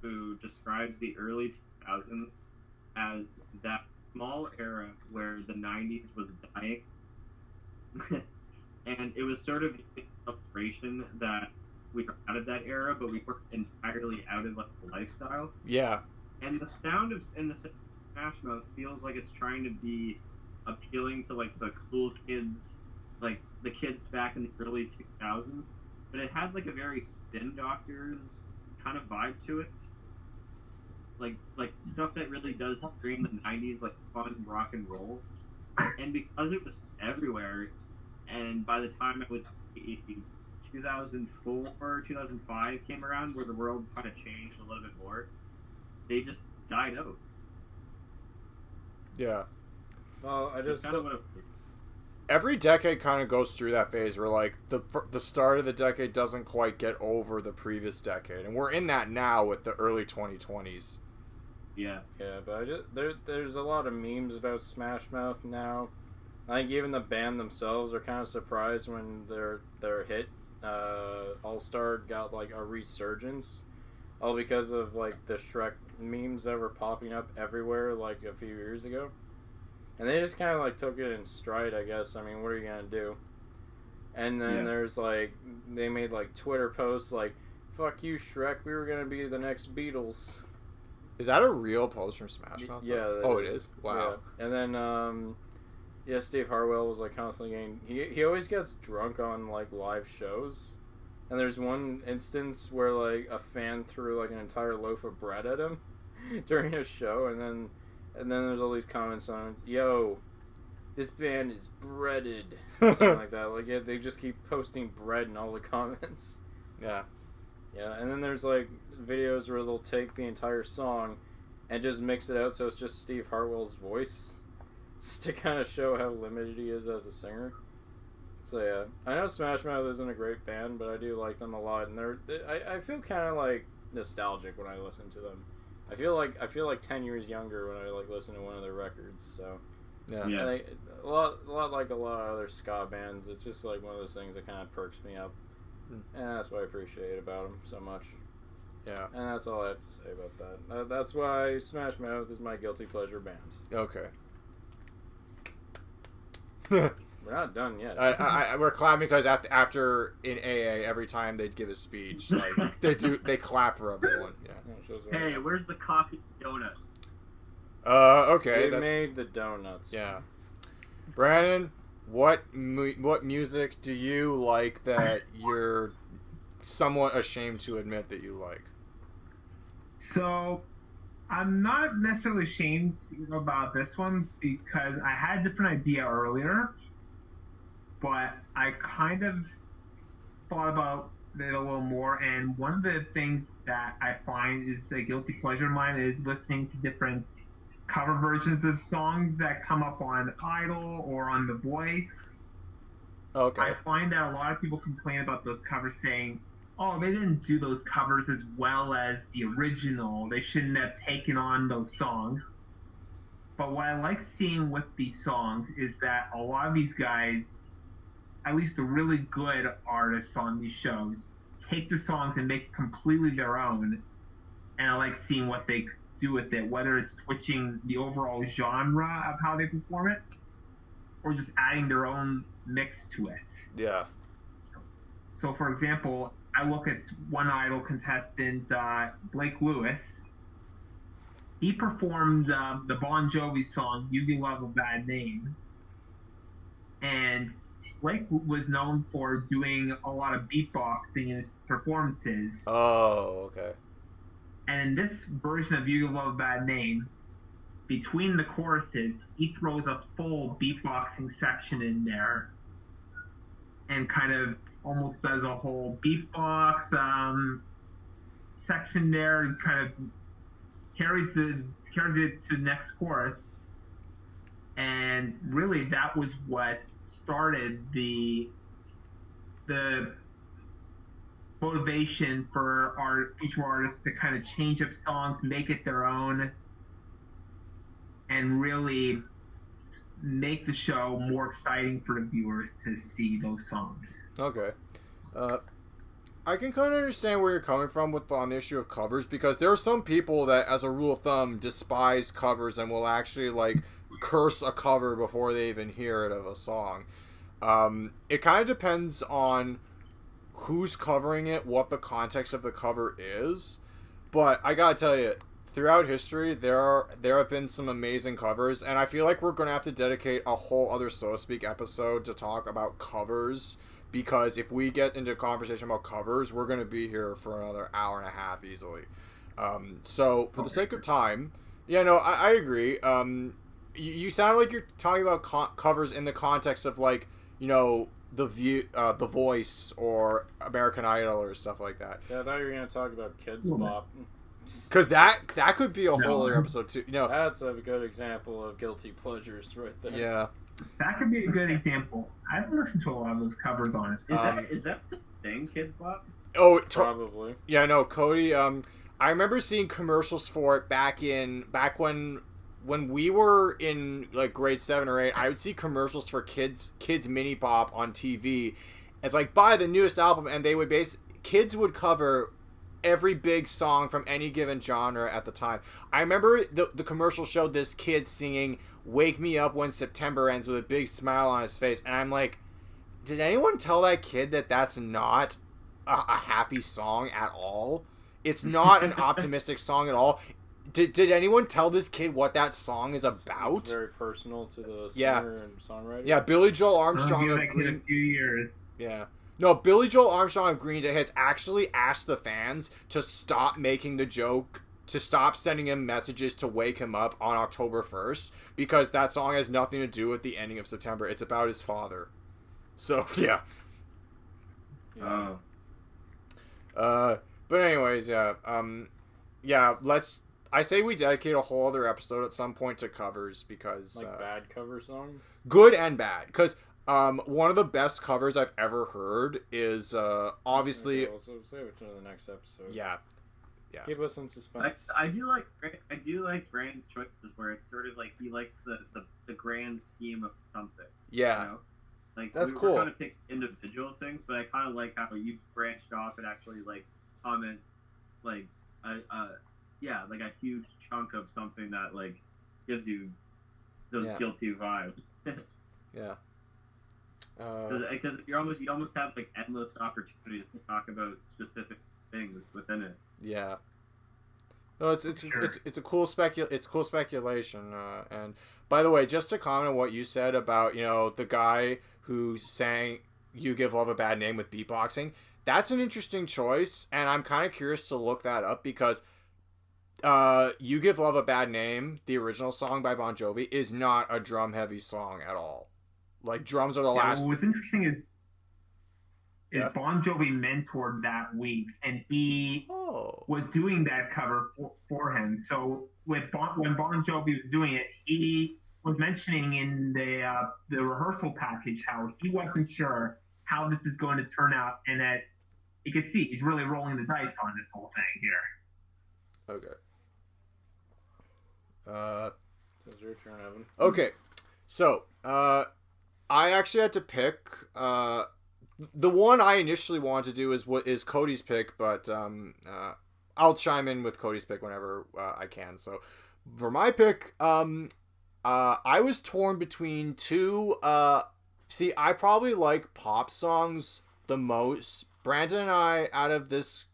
who describes the early 2000s as that small era where the 90s was dying. And it was sort of a celebration that we were out of that era, but we weren't entirely out of, like, the lifestyle. Yeah. And the sound of Smash Mouth feels like it's trying to be appealing to, like, the cool kids, like the kids back in the early 2000s. But it had, like, a very Spin Doctors kind of vibe to it. Like stuff that really does scream the 90s, like, fun rock and roll. And because it was everywhere, and by the time it was 2004, 2005 came around, where the world kind of changed a little bit more, they just died out. Yeah. Well, That's kind of what it was. Every decade kind of goes through that phase where, like, the start of the decade doesn't quite get over the previous decade, and we're in that now with the early 2020s. Yeah. Yeah, but there's a lot of memes about Smash Mouth now. I think even the band themselves are kind of surprised when their hit All Star got, like, a resurgence, all because of, like, the Shrek memes that were popping up everywhere, like, a few years ago. And they just kind of, like, took it in stride, I guess. I mean, what are you going to do? And then there's, like, they made, like, Twitter posts like, fuck you, Shrek, we were going to be the next Beatles. Is that a real post from Smash Mouth? Yeah. It is? Wow. Yeah. And then, Steve Harwell was, like, constantly getting... He always gets drunk on, like, live shows. And there's one instance where, like, a fan threw, like, an entire loaf of bread at him during a show, and then there's all these comments on, yo, this band is breaded, or something like that. Like, yeah, they just keep posting bread in all the comments. Yeah. Yeah, and then there's, like, videos where they'll take the entire song and just mix it out so it's just Steve Harwell's voice to kind of show how limited he is as a singer. So, yeah. I know Smash Mouth isn't a great band, but I do like them a lot, and I feel kind of, like, nostalgic when I listen to them. I feel like 10 years younger when I, like, listen to one of their records. So Yeah. And a lot like a lot of other ska bands. It's just like one of those things that kind of perks me up, and that's what I appreciate about them so much. Yeah. And that's all I have to say about that. That's why Smash Mouth is my guilty pleasure band. Okay. We're not done yet. We're clapping because after in AA, every time they'd give a speech, like they clap for everyone. Yeah. Hey, where's the coffee donut? Okay. We made the donuts. Yeah. Brandon, what music do you like that you're somewhat ashamed to admit that you like? So, I'm not necessarily ashamed about this one because I had a different idea earlier, but I kind of thought about it a little more, and one of the things that I find is a guilty pleasure of mine is listening to different cover versions of songs that come up on Idol or on The Voice. Okay. I find that a lot of people complain about those covers saying, oh, they didn't do those covers as well as the original. They shouldn't have taken on those songs. But what I like seeing with these songs is that a lot of these guys, at least the really good artists on these shows, take the songs and make it completely their own. And I like seeing what they do with it, whether it's switching the overall genre of how they perform it or just adding their own mix to it. Yeah. So for example, I look at one Idol contestant, Blake Lewis. He performed the Bon Jovi song "You Give Love a Bad Name," and Blake was known for doing a lot of beatboxing in his performances. Oh, okay. And in this version of "You Give Love a Bad Name," between the choruses, he throws a full beatboxing section in there and kind of almost does a whole beatbox section there, and kind of carries it to the next chorus. And really, that was what started the motivation for our feature artists to kind of change up songs, make it their own, and really make the show more exciting for the viewers to see those songs. Okay. I can kind of understand where you're coming from on the issue of covers, because there are some people that, as a rule of thumb, despise covers and will actually, like, curse a cover before they even hear it of a song. It kind of depends on who's covering it, what the context of the cover is. But I gotta tell you, throughout history, there have been some amazing covers, and I feel like we're gonna have to dedicate a whole other So to Speak episode to talk about covers, because if we get into a conversation about covers, we're gonna be here for another hour and a half easily. So for the sake of time, yeah, no, I agree. You sound like you're talking about covers in the context of, like, you know, The Voice or American Idol or stuff like that. Yeah, I thought you were gonna talk about Kids Bop. Because that could be a whole other episode too. You know, that's a good example of guilty pleasures right there. Yeah, that could be a good example. I haven't listened to a lot of those covers, honestly. Is that the thing, Kids Bop? Oh, probably. Yeah, no, Cody. I remember seeing commercials for it back when we were in, like, grade 7 or 8. I would see commercials for kids mini pop on TV. It's like, buy the newest album, and they would kids would cover every big song from any given genre at the time. I remember the commercial showed this kid singing "Wake Me Up When September Ends" with a big smile on his face, and I'm like, did anyone tell that kid that that's not a happy song at all? It's not an optimistic song at all. Did anyone tell this kid what that song is about? It's very personal to the singer and songwriter. Yeah, Billy Joel Armstrong of Green. A few years. Yeah. No, Billy Joel Armstrong of Green Day has actually asked the fans to stop making the joke, to stop sending him messages to wake him up on October 1st, because that song has nothing to do with the ending of September. It's about his father. So, yeah. But anyways, yeah. I say we dedicate a whole other episode at some point to covers, because... Like bad cover songs? Good and bad, because... one of the best covers I've ever heard is, obviously... Okay, we'll save it to the next episode. Yeah. Keep us in suspense. I do like Brandon's choices, where it's sort of like he likes the grand scheme of something. Yeah. You know? Like, that's we're cool. kind of pick individual things, but I kind of like how you branched off and actually, like, comment, like, like a huge chunk of something that, like, gives you those guilty vibes. Yeah. Because you almost have, like, endless opportunities to talk about specific things within it. Yeah. No, it's a cool speculation. And by the way, just to comment on what you said about, you know, the guy who sang "You Give Love a Bad Name" with beatboxing, that's an interesting choice, and I'm kind of curious to look that up, because "You Give Love a Bad Name," the original song by Bon Jovi, is not a drum heavy song at all. Like, drums are the last. What's interesting is Bon Jovi mentored that week, and he was doing that cover for him. So when Bon Jovi was doing it, he was mentioning in the rehearsal package how he wasn't sure how this is going to turn out, and that you could see he's really rolling the dice on this whole thing here. Okay. So it's your turn, Evan. Okay. So, I actually had to pick. The one I initially wanted to do is Cody's pick, but I'll chime in with Cody's pick whenever I can. So, for my pick, I was torn between two. I probably like pop songs the most. Brandon and I, out of this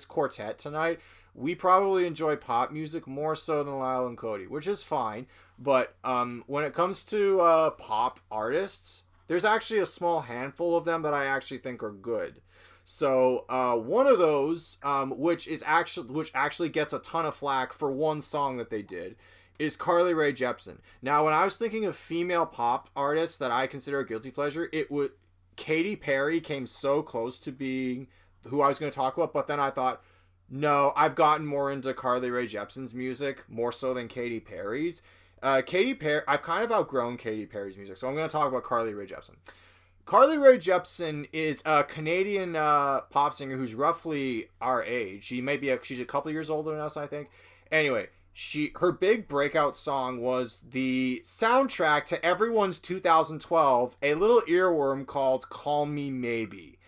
quartet tonight, we probably enjoy pop music more so than Lyle and Cody, which is fine. But when it comes to pop artists, there's actually a small handful of them that I actually think are good. So one of those, which actually gets a ton of flack for one song that they did, is Carly Rae Jepsen. Now, when I was thinking of female pop artists that I consider a guilty pleasure, Katy Perry came so close to being who I was going to talk about, but then I thought, no, I've gotten more into Carly Rae Jepsen's music, more so than Katy Perry's. Katy Perry, I've kind of outgrown Katy Perry's music, so I'm going to talk about Carly Rae Jepsen. Carly Rae Jepsen is a Canadian pop singer who's roughly our age. She's a couple years older than us, I think. Anyway, her big breakout song was the soundtrack to everyone's 2012, a little earworm called Call Me Maybe.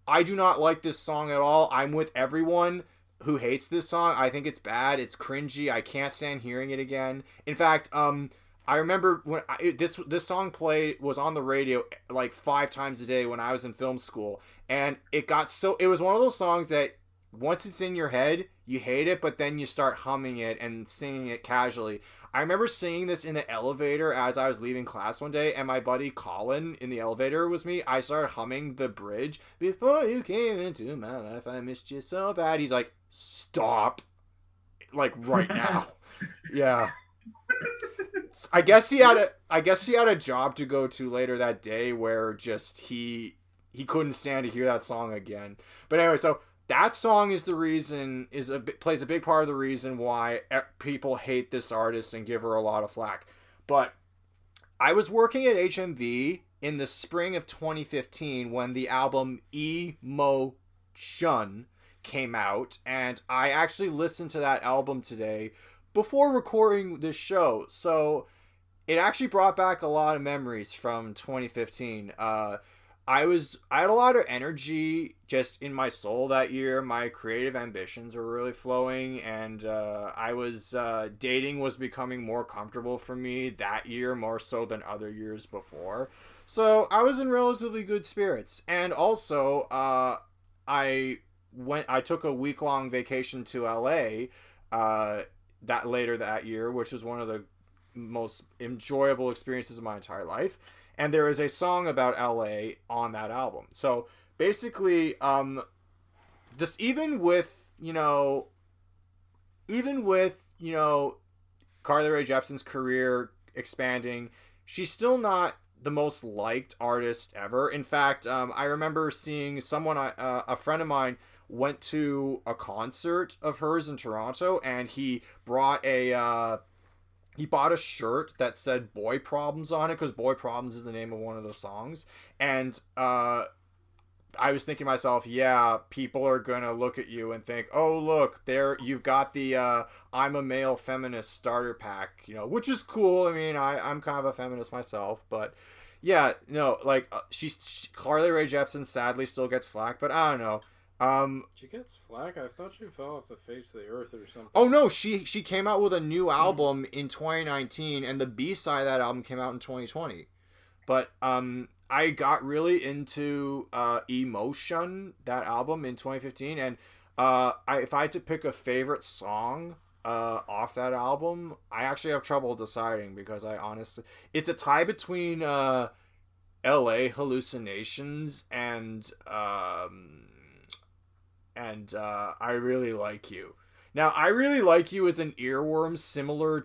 I do not like this song at all. I'm with everyone who hates this song. I think it's bad. It's cringy. I can't stand hearing it again. In fact, I remember when this song was on the radio like 5 times a day when I was in film school, and it was one of those songs that once it's in your head, you hate it, but then you start humming it and singing it casually. I remember singing this in the elevator as I was leaving class one day, and my buddy Colin in the elevator with me. I started humming the bridge. Before you came into my life, I missed you so bad. He's like, stop. Like, right now. Yeah. I guess he had a job to go to later that day where just he couldn't stand to hear that song again. But anyway, so that song is plays a big part of the reason why people hate this artist and give her a lot of flack. But I was working at HMV in the spring of 2015 when the album Emotion came out, and I actually listened to that album today before recording this show. So it actually brought back a lot of memories from 2015. I had a lot of energy just in my soul that year. My creative ambitions were really flowing, and dating was becoming more comfortable for me that year, more so than other years before. So I was in relatively good spirits. And also, I took a week-long vacation to LA later that year, which was one of the most enjoyable experiences of my entire life. And there is a song about LA on that album. So basically, even with Carly Rae Jepsen's career expanding, she's still not the most liked artist ever. In fact, I remember seeing a friend of mine went to a concert of hers in Toronto, and he bought a shirt that said Boy Problems on it, because Boy Problems is the name of one of the songs. And I was thinking to myself, yeah, people are going to look at you and think, oh, look, there you've got the I'm a male feminist starter pack, which is cool. I mean, I'm kind of a feminist myself, but yeah, no, like Carly Rae Jepsen sadly still gets flack, but I don't know. She gets flack? I thought she fell off the face of the earth or something. Oh no, she came out with a new album in 2019, and the B-side of that album came out in 2020. But I got really into Emotion, that album, in 2015, and if I had to pick a favorite song off that album, I actually have trouble deciding, because it's a tie between LA Hallucinations and I Really Like You. Now, I Really Like You is an earworm similar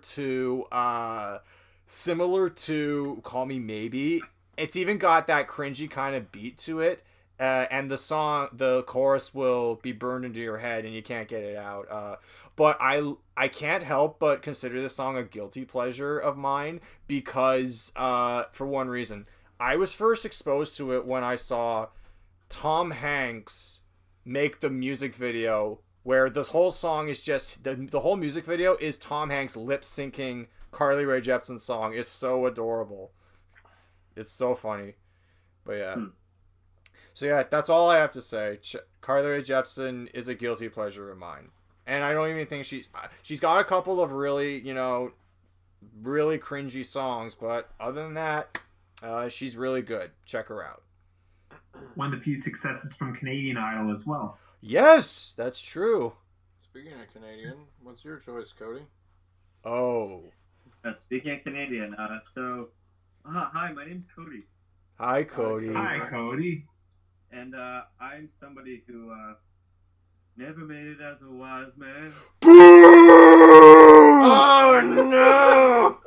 to Call Me Maybe. It's even got that cringy kind of beat to it. And the chorus will be burned into your head and you can't get it out. But I can't help but consider this song a guilty pleasure of mine because, for one reason, I was first exposed to it when I saw Tom Hanks make the music video, where this whole song is just the whole music video is Tom Hanks lip syncing Carly Rae Jepsen's song. It's so adorable. It's so funny. But yeah. So yeah, that's all I have to say. Carly Rae Jepsen is a guilty pleasure of mine. And I don't even think she's got a couple of really, really cringy songs, but other than that, she's really good. Check her out. One of the few successes from Canadian Idol as well. Yes, that's true. Speaking of Canadian, what's your choice, Cody? Oh. Speaking of Canadian, hi, my name's Cody. Hi, Cody. Hi, Cody. And I'm somebody who never made it as a wise man. Boo! Oh, no!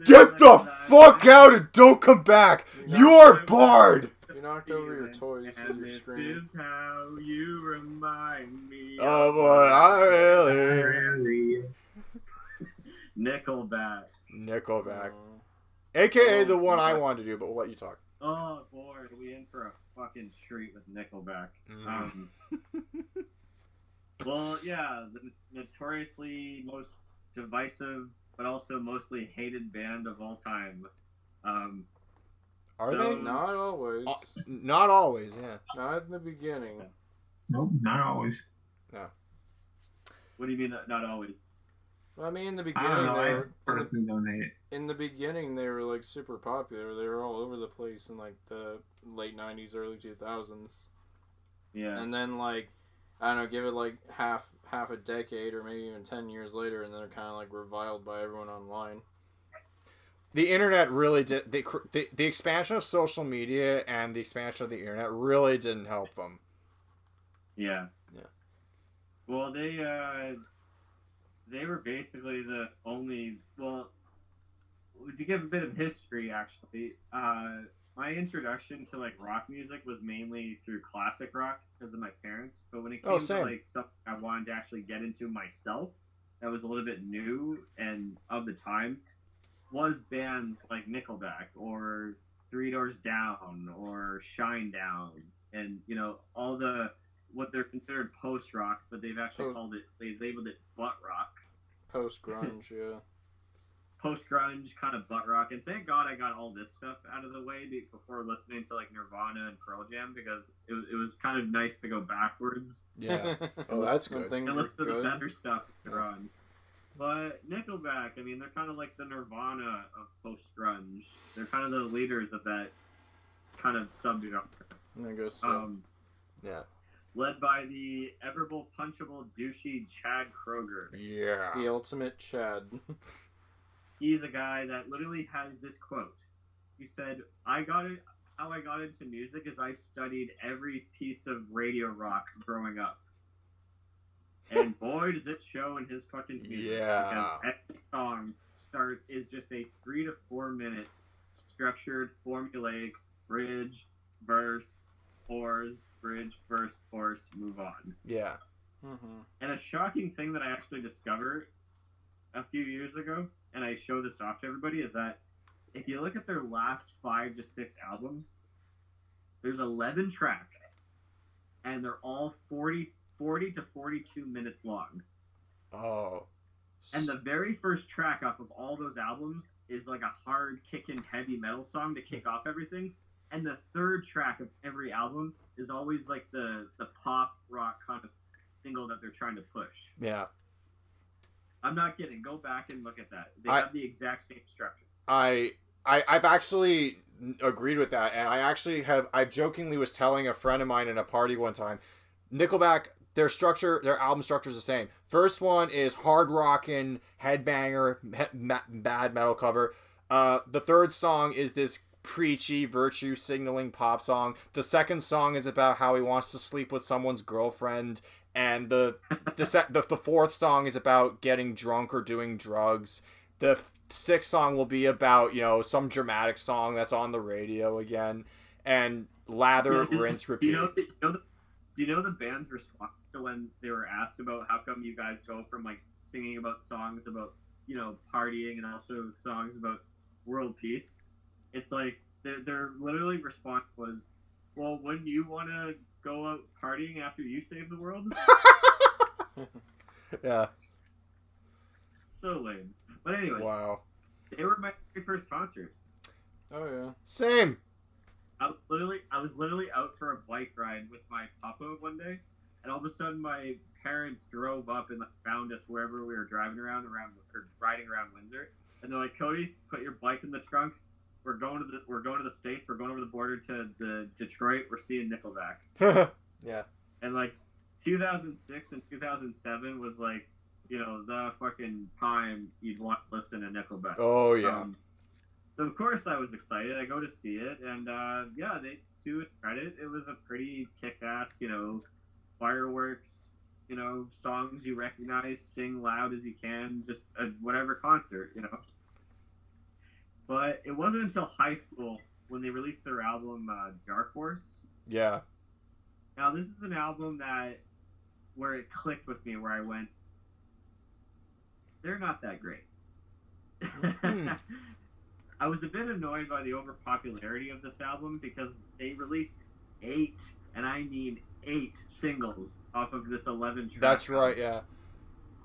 Get the fuck out and don't come back! You are barred! knocked over your toys with your scream. This is how you remind me of what I really... Nickelback. AKA the one I wanted to do, but we'll let you talk. Oh, boy, are we in for a fucking treat with Nickelback. Well, yeah, the notoriously most divisive, but also mostly hated band of all time. Are they? Not always. Not always, yeah. Not in the beginning. Nope, not always. No. What do you mean, not always? Well, I mean, in the I don't know. I beginning, personally don't hate it. in the beginning, they were like super popular. They were all over the place in like the late '90s, early 2000s. Yeah. And then like, I don't know, give it like half a decade or maybe even 10 years later, and they're kind of like reviled by everyone online. The internet really did. The expansion of social media and the expansion of the internet really didn't help them. Yeah. Yeah. Well, they were basically the only. Well, to give a bit of history, actually, my introduction to like rock music was mainly through classic rock because of my parents. But when it came to like something I wanted to actually get into myself, that was a little bit new and of the time, was bands like Nickelback or Three Doors Down or Shinedown, and you know all the what they're considered post rock, but they've actually they labeled it butt rock. Post grunge, yeah. Post grunge kind of butt rock, and thank God I got all this stuff out of the way before listening to like Nirvana and Pearl Jam, because it was kind of nice to go backwards. Yeah. Oh, that's good. And listen to the better stuff they're on. But Nickelback, I mean, they're kind of like the Nirvana of post-grunge. They're kind of the leaders of that kind of subgenre. I guess so. Yeah. Led by the everable, punchable, douchey Chad Kroeger. Yeah. The ultimate Chad. He's a guy that literally has this quote. He said, how I got into music is I studied every piece of radio rock growing up. And boy, does it show in his fucking music. Yeah. Because every song is just a 3 to 4 minute structured, formulaic bridge, verse, chorus, bridge, verse, chorus, move on. Yeah. Mm-hmm. And a shocking thing that I actually discovered a few years ago, and I show this off to everybody, is that if you look at their last 5 to 6 albums, there's 11 tracks, and they're all 40 to 42 minutes long. Oh. And the very first track off of all those albums is like a hard, kicking, heavy metal song to kick off everything. And the third track of every album is always like the pop rock kind of single that they're trying to push. Yeah. I'm not kidding. Go back and look at that. They have the exact same structure. I've actually agreed with that, and I jokingly was telling a friend of mine in a party one time, Nickelback, their album structure is the same. First one is hard rockin', headbanger, bad metal cover. The third song is this preachy, virtue signaling pop song. The second song is about how he wants to sleep with someone's girlfriend, and the fourth song is about getting drunk or doing drugs. The sixth song will be about, you know, some dramatic song that's on the radio again, and lather, rinse, repeat. Do you know the band's response to when they were asked about how come you guys go from like singing about songs about, you know, partying and also songs about world peace? It's like their literally response was, well, wouldn't you want to go out partying after you save the world? Yeah. So lame. But anyway. Wow. They were my very first concert. Oh yeah. Same. I was literally out for a bike ride with my papa one day, and all of a sudden my parents drove up and found us wherever we were riding around Windsor, and they're like, Cody, put your bike in the trunk. We're going to the States. We're going over the border to the Detroit. We're seeing Nickelback. Yeah. And like 2006 and 2007 was like, you know, the fucking time you'd want to listen to Nickelback. Oh yeah. So of course I was excited. I go to see it, and to its credit, it was a pretty kick-ass, you know, fireworks, you know, songs you recognize, sing loud as you can, just a whatever concert, you know. But it wasn't until high school when they released their album Dark Horse. Yeah. Now this is an album where it clicked with me, where I went, they're not that great. I was a bit annoyed by the overpopularity of this album because they released 8, and I mean 8 singles off of this 11-track. That's right, yeah.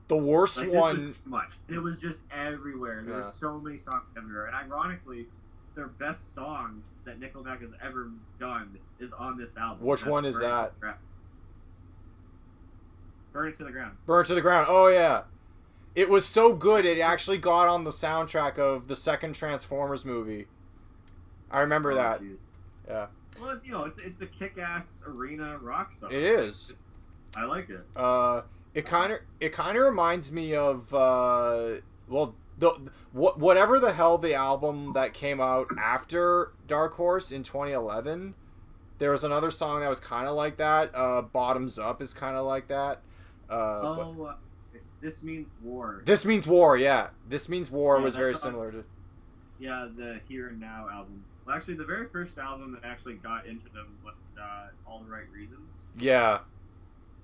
The worst one. was too much. And it was just everywhere. There were so many songs everywhere. And ironically, their best song that Nickelback has ever done is on this album. Which one is that? Burn It to the Ground. Burn It to the Ground. Oh, yeah. It was so good, it actually got on the soundtrack of the second Transformers movie. I remember that. Dude. Yeah. Well, you know, it's a kick-ass arena rock song. It is. I like it. It kind of reminds me of whatever the hell the album that came out after Dark Horse in 2011. There was another song that was kind of like that. Bottoms Up is kind of like that. This Means War. This Means War, yeah. This Means War was very similar to... Yeah, the Here and Now album. Well, actually, the very first album that actually got into them was All the Right Reasons. Yeah.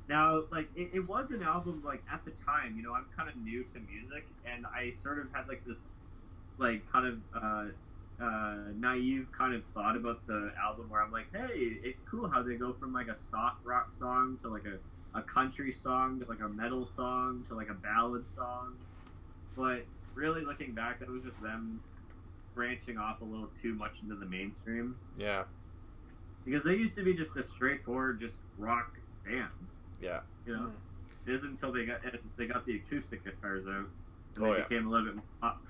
Now, like, it was an album, like, at the time, you know, I'm kind of new to music, and I sort of had, like, this, like, kind of naive kind of thought about the album where I'm like, hey, it's cool how they go from, like, a soft rock song to, like, a country song to, like, a metal song to, like, a ballad song. But really looking back, that was just them branching off a little too much into the mainstream. Yeah. Because they used to be just a straightforward, just rock band. Yeah. You know? It isn't until they got the acoustic guitars out and they became a little bit more pop.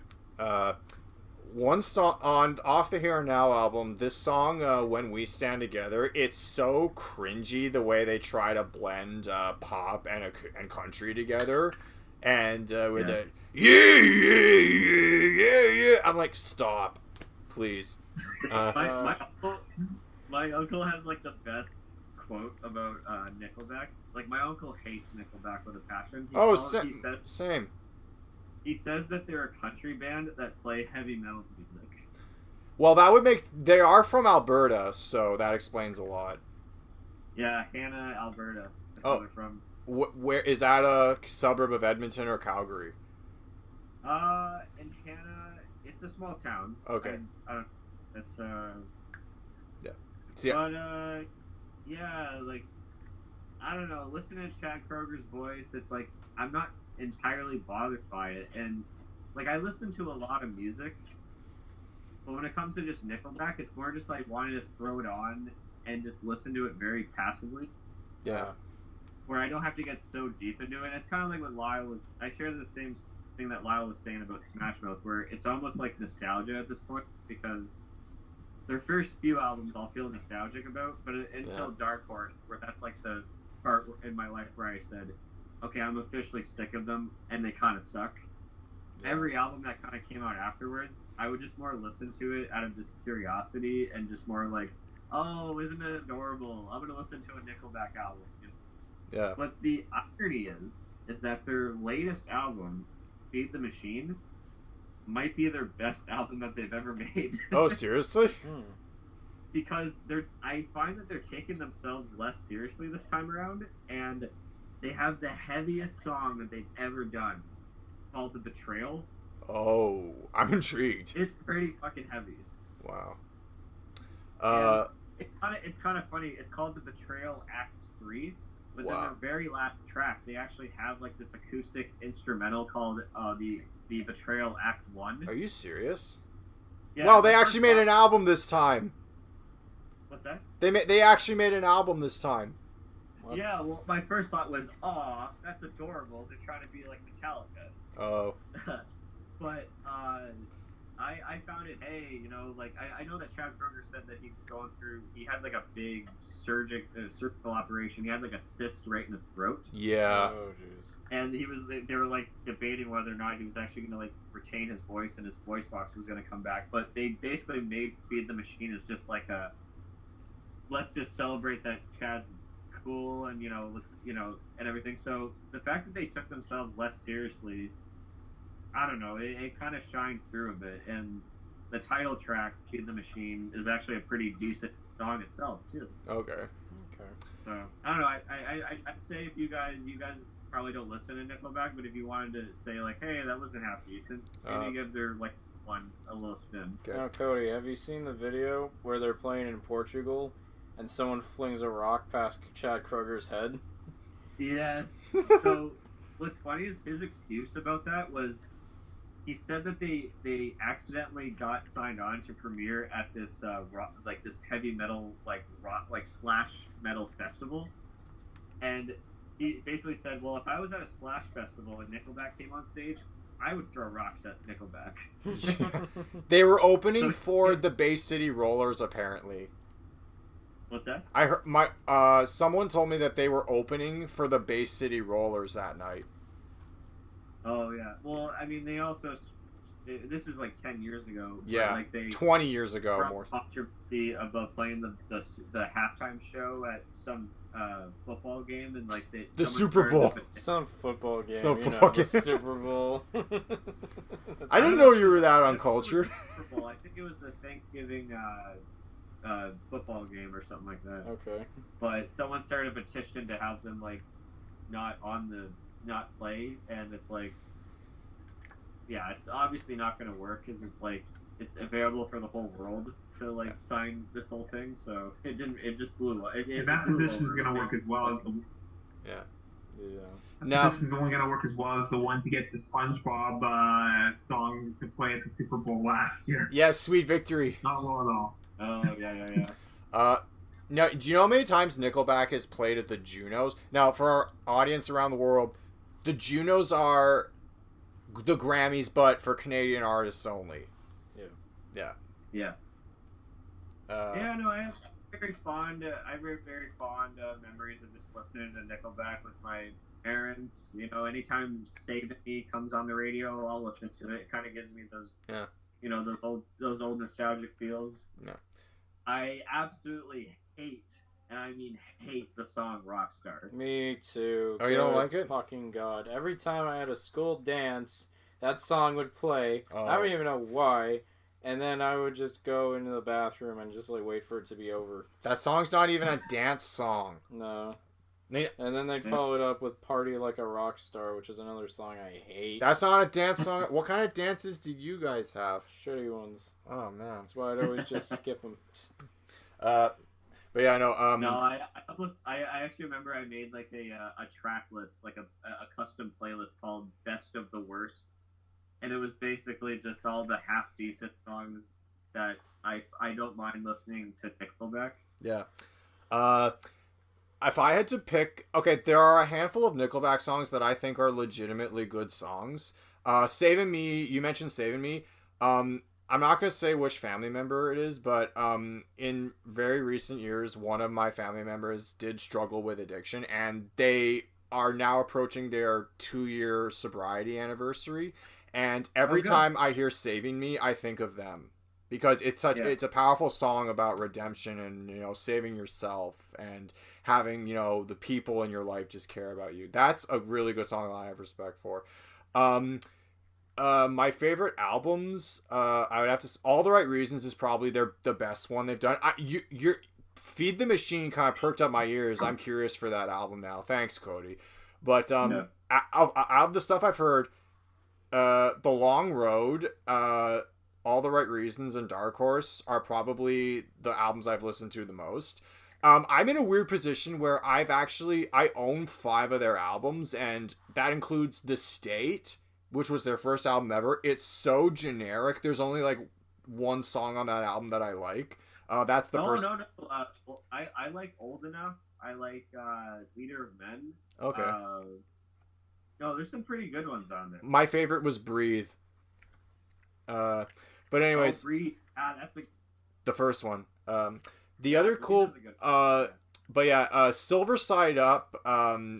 One song off the Here and Now album, this song When We Stand Together, it's so cringy the way they try to blend pop and country together, and with the yeah, I'm like, stop, please. My uncle has like the best quote about Nickelback. Like, my uncle hates Nickelback with a passion. Same. He says that they're a country band that play heavy metal music. Well, they are from Alberta, so that explains a lot. Yeah, Hannah, Alberta. That's where they're from. Where is that, a suburb of Edmonton or Calgary? In Hannah, it's a small town. Okay. It's yeah. But yeah, like, I don't know. Listening to Chad Kroger's voice, it's like I'm not entirely bothered by it, and like, I listen to a lot of music, but when it comes to just Nickelback, it's more just like wanting to throw it on and just listen to it very passively. Yeah. Where I don't have to get so deep into it. It's kind of like what Lyle was. I share the same thing that Lyle was saying about Smash Mouth, where it's almost like nostalgia at this point, because their first few albums I'll feel nostalgic about, but until Dark Horse, where that's like the part in my life where I said, okay, I'm officially sick of them, and they kind of suck. Yeah. Every album that kind of came out afterwards, I would just more listen to it out of just curiosity and just more like, oh, isn't it adorable? I'm going to listen to a Nickelback album. You know? Yeah. But the irony is that their latest album, Feed the Machine, might be their best album that they've ever made. Oh, seriously? Because I find that they're taking themselves less seriously this time around, and they have the heaviest song that they've ever done, called The Betrayal. Oh, I'm intrigued. It's pretty fucking heavy. Wow. It's kind of funny. It's called The Betrayal Act 3, but then their very last track, they actually have like this acoustic instrumental called the Betrayal Act 1. Are you serious? Yeah, wow, they actually made an album this time. What's that? They actually made an album this time. What? Yeah, well, my first thought was, aw, that's adorable. They're trying to be like Metallica. Oh. But I found it, hey, you know, like, I know that Chad Kroger said that he was going through, he had like a big surgical operation. He had like a cyst right in his throat. Yeah. Oh, jeez. And they were like debating whether or not he was actually going to like retain his voice and his voice box was going to come back. But they basically made Feed the Machine as just like a, let's just celebrate that Chad's cool and, you know, and everything. So the fact that they took themselves less seriously, I don't know, it kind of shined through a bit. And the title track, "Feed the Machine," is actually a pretty decent song itself too. Okay. Okay. So I don't know. I'd say if you guys probably don't listen to Nickelback, but if you wanted to say like, hey, that wasn't half decent, maybe give their like one a little spin. Okay. Now, Cody, have you seen the video where they're playing in Portugal and someone flings a rock past Chad Kroger's head? Yes. So what's funny is his excuse about that was he said that they accidentally got signed on to premiere at this this heavy metal rock slash metal festival, and he basically said, well, if I was at a slash festival and Nickelback came on stage, I would throw rocks at Nickelback. They were opening for the Bay City Rollers, apparently. What's that? I heard someone told me that they were opening for the Bay City Rollers that night. Oh yeah. Well, I mean, they also this is like 10 years ago. Yeah. Like they 20 years ago more. Controversy about playing the halftime show at some football game and like the Super Bowl. Some football game. Some football game. The Super Bowl. I didn't know you were that uncultured. I think it was the Thanksgiving football game or something like that. Okay. But someone started a petition to have them like not play, and it's like, yeah, it's obviously not going to work because it's like it's available for the whole world to like sign this whole thing. So it just blew up. That position is going to work as well as the Now, this is only going to work as well as the one to get the SpongeBob song to play at the Super Bowl last year. Yeah, Sweet Victory. Not well at all. Oh yeah. Now, do you know how many times Nickelback has played at the Junos? Now, for our audience around the world, the Junos are the Grammys, but for Canadian artists only. Yeah. No, I have very fond memories of just listening to Nickelback with my parents. You know, anytime "Saving Me" comes on the radio, I'll listen to it. It kind of gives me those, those old nostalgic feels. Yeah. I absolutely hate, and I mean hate, the song "Rockstar." Me too. Oh, you don't like it? Fucking God. Every time I had a school dance, that song would play. Oh. I don't even know why. And then I would just go into the bathroom and just like wait for it to be over. That song's not even a dance song. No. And then they'd follow it up with "Party Like a Rock Star," which is another song I hate. That's not a dance song. What kind of dances do you guys have? Shitty ones. Oh, man. That's why I'd always just skip them. But yeah, no. No, I actually remember I made like a track list, like a custom playlist called "Best of the Worst," and it was basically just all the half decent songs that I don't mind listening to Nickelback. Yeah. If I had to pick, okay, there are a handful of Nickelback songs that I think are legitimately good songs. Saving Me, you mentioned Saving Me. I'm not going to say which family member it is, but in very recent years, one of my family members did struggle with addiction, and they are now approaching their 2-year sobriety anniversary. And every time I hear Saving Me, I think of them. Because it's a powerful song about redemption and, saving yourself and having, the people in your life just care about you. That's a really good song that I have respect for. My favorite albums, I would have to... All the Right Reasons is probably the best one they've done. Your Feed the Machine kind of perked up my ears. I'm curious for that album now. Thanks, Cody. But out of the stuff I've heard, The Long Road, All the Right Reasons, and Dark Horse are probably the albums I've listened to the most. I'm in a weird position where I own 5 of their albums, and that includes The State, which was their first album ever. It's so generic. There's only like one song on that album that I like. That's the first. No. I like Old Enough. I like Leader of Men. Okay. No, there's some pretty good ones on there. My favorite was Breathe. But anyways, Breathe. That's the first one. The other cool. But yeah, Silver Side Up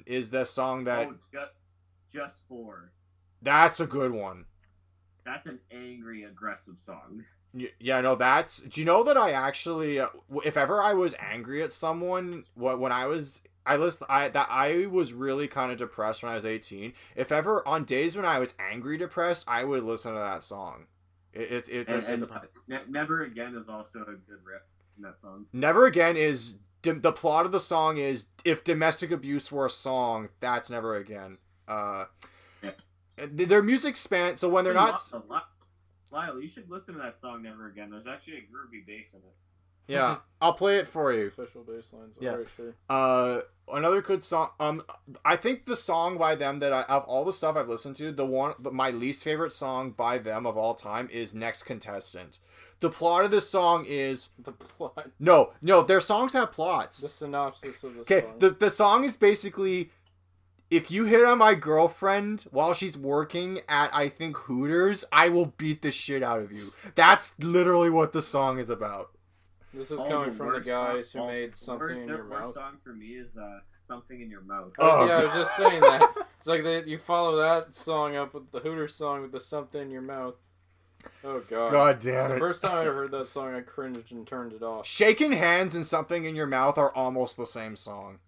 is the song that. Just For. That's a good one. That's an angry, aggressive song. Yeah, no, that's... Do you know that I actually... if ever I was angry at someone, when I was... I was really kind of depressed when I was 18. If ever, on days when I was angry depressed, I would listen to that song. It's Never Again is also a good riff in that song. Never Again is the plot of the song is if domestic abuse were a song, that's Never Again. Their music span, so when they're not. Lyle, you should listen to that song Never Again. There's actually a groovy bass in it. Yeah, I'll play it for you. Official bass lines. Yeah. Right, sure. Another good song. I think the song by them that of all the stuff I've listened to, my least favorite song by them of all time is Next Contestant. The plot of this song is the plot. No, their songs have plots. The synopsis of the song. Okay, the song is basically, if you hit on my girlfriend while she's working at, I think, Hooters, I will beat the shit out of you. That's literally what the song is about. This is coming from the guys who made Something in Your Mouth. The worst song for me is Something in Your Mouth. Oh, yeah, I was just saying that. It's like you follow that song up with the Hooters song with the Something in Your Mouth. Oh, God. God damn it. The first time I heard that song, I cringed and turned it off. Shaking Hands and Something in Your Mouth are almost the same song.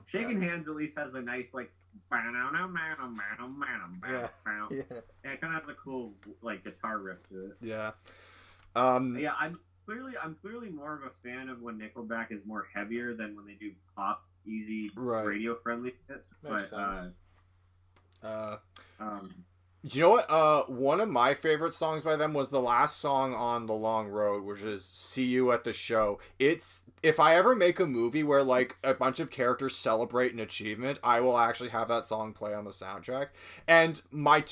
Shaking Hands at least has a nice, like, yeah. It kind of has a cool, like, guitar riff to it. Yeah. Yeah, I'm clearly more of a fan of when Nickelback is more heavier than when they do pop, easy, radio-friendly shit. Makes sense. Do you know what? One of my favorite songs by them was the last song on The Long Road, which is See You at the Show. It's, if I ever make a movie where, like, a bunch of characters celebrate an achievement, I will actually have that song play on the soundtrack. And my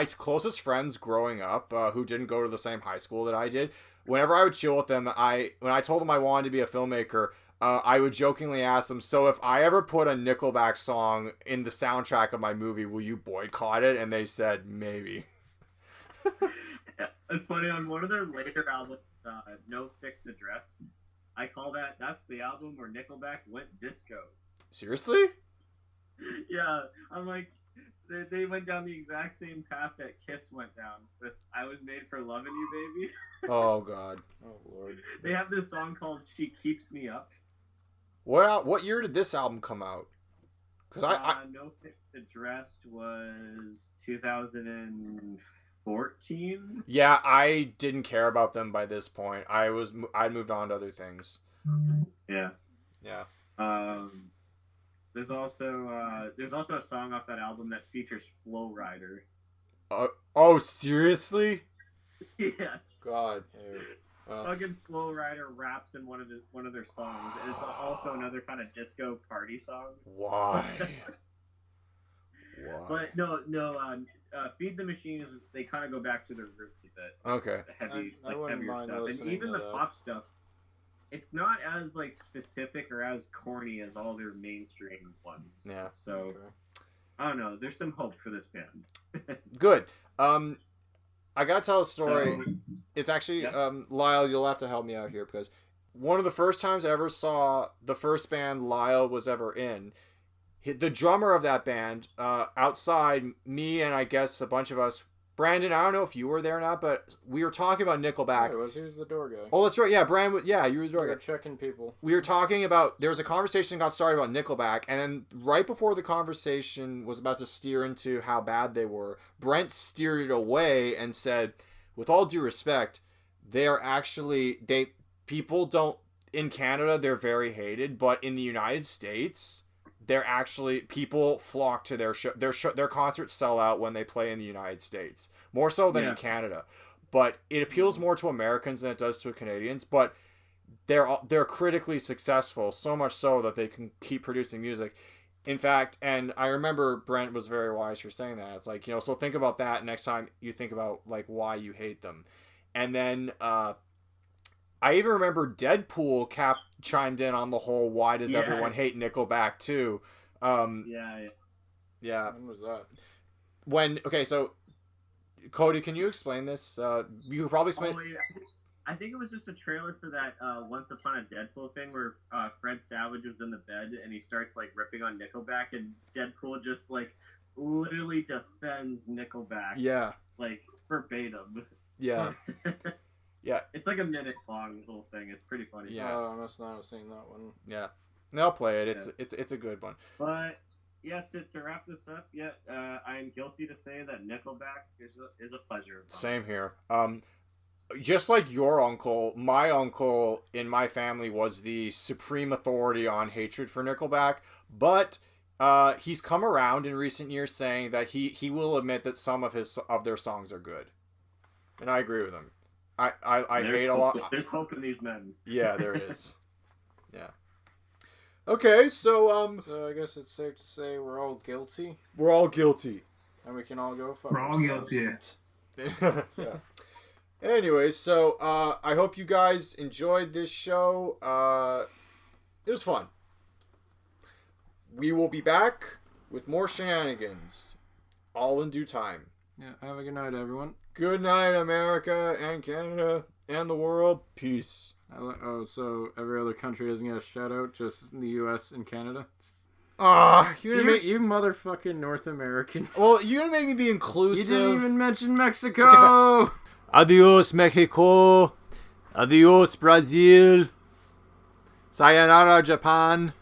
closest friends growing up, who didn't go to the same high school that I did, whenever I would chill with them, when I told them I wanted to be a filmmaker, I would jokingly ask them, so if I ever put a Nickelback song in the soundtrack of my movie, will you boycott it? And they said, maybe. It's funny, on one of their later albums, No Fixed Address, I call that's the album where Nickelback went disco. Seriously? Yeah, I'm like, they went down the exact same path that Kiss went down with I Was Made for Loving You, Baby. Oh, God. Oh, Lord. They have this song called She Keeps Me Up. What year did this album come out? Because No Fixed Address was 2014. Yeah, I didn't care about them by this point. I'd moved on to other things. Yeah. Yeah. There's also a song off that album that features Flow Rider. Oh, seriously? Yeah. God. Fucking Flow Rider raps in one of their songs, and it's also another kind of disco party song. Why? But no. Feed the Machine they kind of go back to their roots a bit. Okay. The heavier mind stuff, and even the pop stuff. It's not as like specific or as corny as all their mainstream ones. Yeah. So Okay. I don't know. There's some hope for this band. Good. I gotta tell a story. It's actually, Lyle, you'll have to help me out here, because one of the first times I ever saw the first band Lyle was ever in, the drummer of that band, outside, me and I guess a bunch of us, Brandon, I don't know if you were there or not, but we were talking about Nickelback. Yeah, he was the door guy. Oh, that's right. Yeah, Brandon. Yeah, you were the door guy. Checking people. We were talking about, there was a conversation that got started about Nickelback, and then right before the conversation was about to steer into how bad they were, Brent steered it away and said, with all due respect, people don't, in Canada, they're very hated, but in the United States, they're actually, people flock to their concerts sell out when they play in the United States, more so than in Canada. But it appeals more to Americans than it does to Canadians. But they're critically successful, so much so that they can keep producing music. In fact, and I remember Brent was very wise for saying that. It's like, so think about that next time you think about like why you hate them. And then I even remember Deadpool chimed in on the whole why does everyone hate Nickelback too. Yeah. When was that? So Cody, can you explain this? You could probably explain. I think it was just a trailer for that Once Upon a Deadpool thing where Fred Savage was in the bed and he starts like ripping on Nickelback, and Deadpool just like literally defends Nickelback. Yeah. Like verbatim. Yeah. Yeah. It's like a minute long, the whole thing. It's pretty funny. Yeah. I must not have seen that one. Yeah. I'll play it. It's a good one. But yes, to wrap this up, I am guilty to say that Nickelback is a pleasure. Same here. Just like your uncle, my uncle in my family was the supreme authority on hatred for Nickelback, but he's come around in recent years saying that he will admit that some of their songs are good, and I agree with him. I hate a lot. There's hope in these men. Yeah, there is. Yeah. Okay, so So I guess it's safe to say we're all guilty. we're all guilty. And we can all go fuck We're all ourselves. guilty. Yeah. Anyways, so I hope you guys enjoyed this show. It was fun. We will be back with more shenanigans, all in due time. Yeah, have a good night, everyone. Good night, America and Canada and the world. Peace. So every other country doesn't get a shout out, just the U.S. and Canada? You motherfucking North American. Well, you're gonna make me be inclusive. You didn't even mention Mexico. Okay, adios, Mexico. Adios, Brazil. Sayonara, Japan.